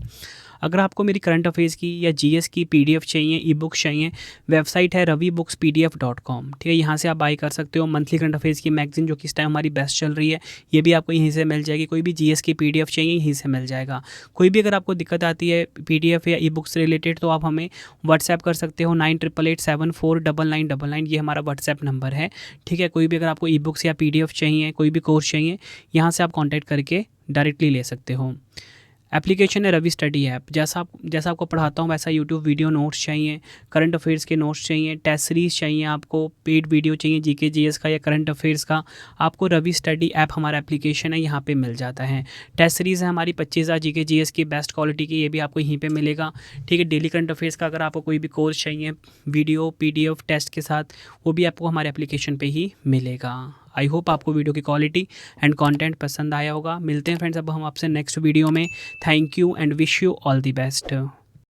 अगर आपको मेरी करंट अफेयर्स की या जीएस की पीडीएफ चाहिए, ई बुक्स चाहिए, वेबसाइट है ravibookspdf.com, ठीक है। यहाँ से आप बाई कर सकते हो। मंथली करंट अफेयर्स की मैगजीन जो कि इस टाइम हमारी बेस्ट चल रही है, ये भी आपको यहीं से मिल जाएगी। कोई भी जीएस की पीडीएफ चाहिए यहीं से मिल जाएगा। कोई भी अगर आपको दिक्कत आती है पीडीएफ या ई बुक से रिलेटेड तो आप हमें व्हाट्सएप कर सकते हो 9888749999, ये हमारा व्हाट्सएप नंबर है, ठीक है। कोई भी अगर आपको ई बुक्स या पीडीएफ चाहिए, कोई भी कोर्स चाहिए, यहाँ से आप कॉन्टैक्ट करके डायरेक्टली ले सकते हो। एप्लीकेशन है रवि स्टडी ऐप। जैसा आपको पढ़ाता हूँ वैसा यूट्यूब वीडियो नोट्स चाहिए, करंट अफेयर्स के नोट्स चाहिए, टेस्ट सीरीज़ चाहिए, आपको पेड वीडियो चाहिए जीके जीएस का या करंट अफेयर्स का, आपको रवि स्टडी ऐप हमारा एप्लीकेशन है, यहाँ पे मिल जाता है। टेस्ट सीरीज़ है हमारी 25,000 जीके जीएस की बेस्ट क्वालिटी की, ये भी आपको यहीं पे मिलेगा, ठीक है। डेली करंट अफेयर्स का अगर आपको कोई भी कोर्स चाहिए वीडियो पीडीएफ टेस्ट के साथ, वो भी आपको हमारे एप्लीकेशन पे ही मिलेगा। आई होप आपको वीडियो की क्वालिटी एंड कंटेंट पसंद आया होगा। मिलते हैं फ्रेंड्स अब हम आपसे नेक्स्ट वीडियो में। Thank you and wish you all the best.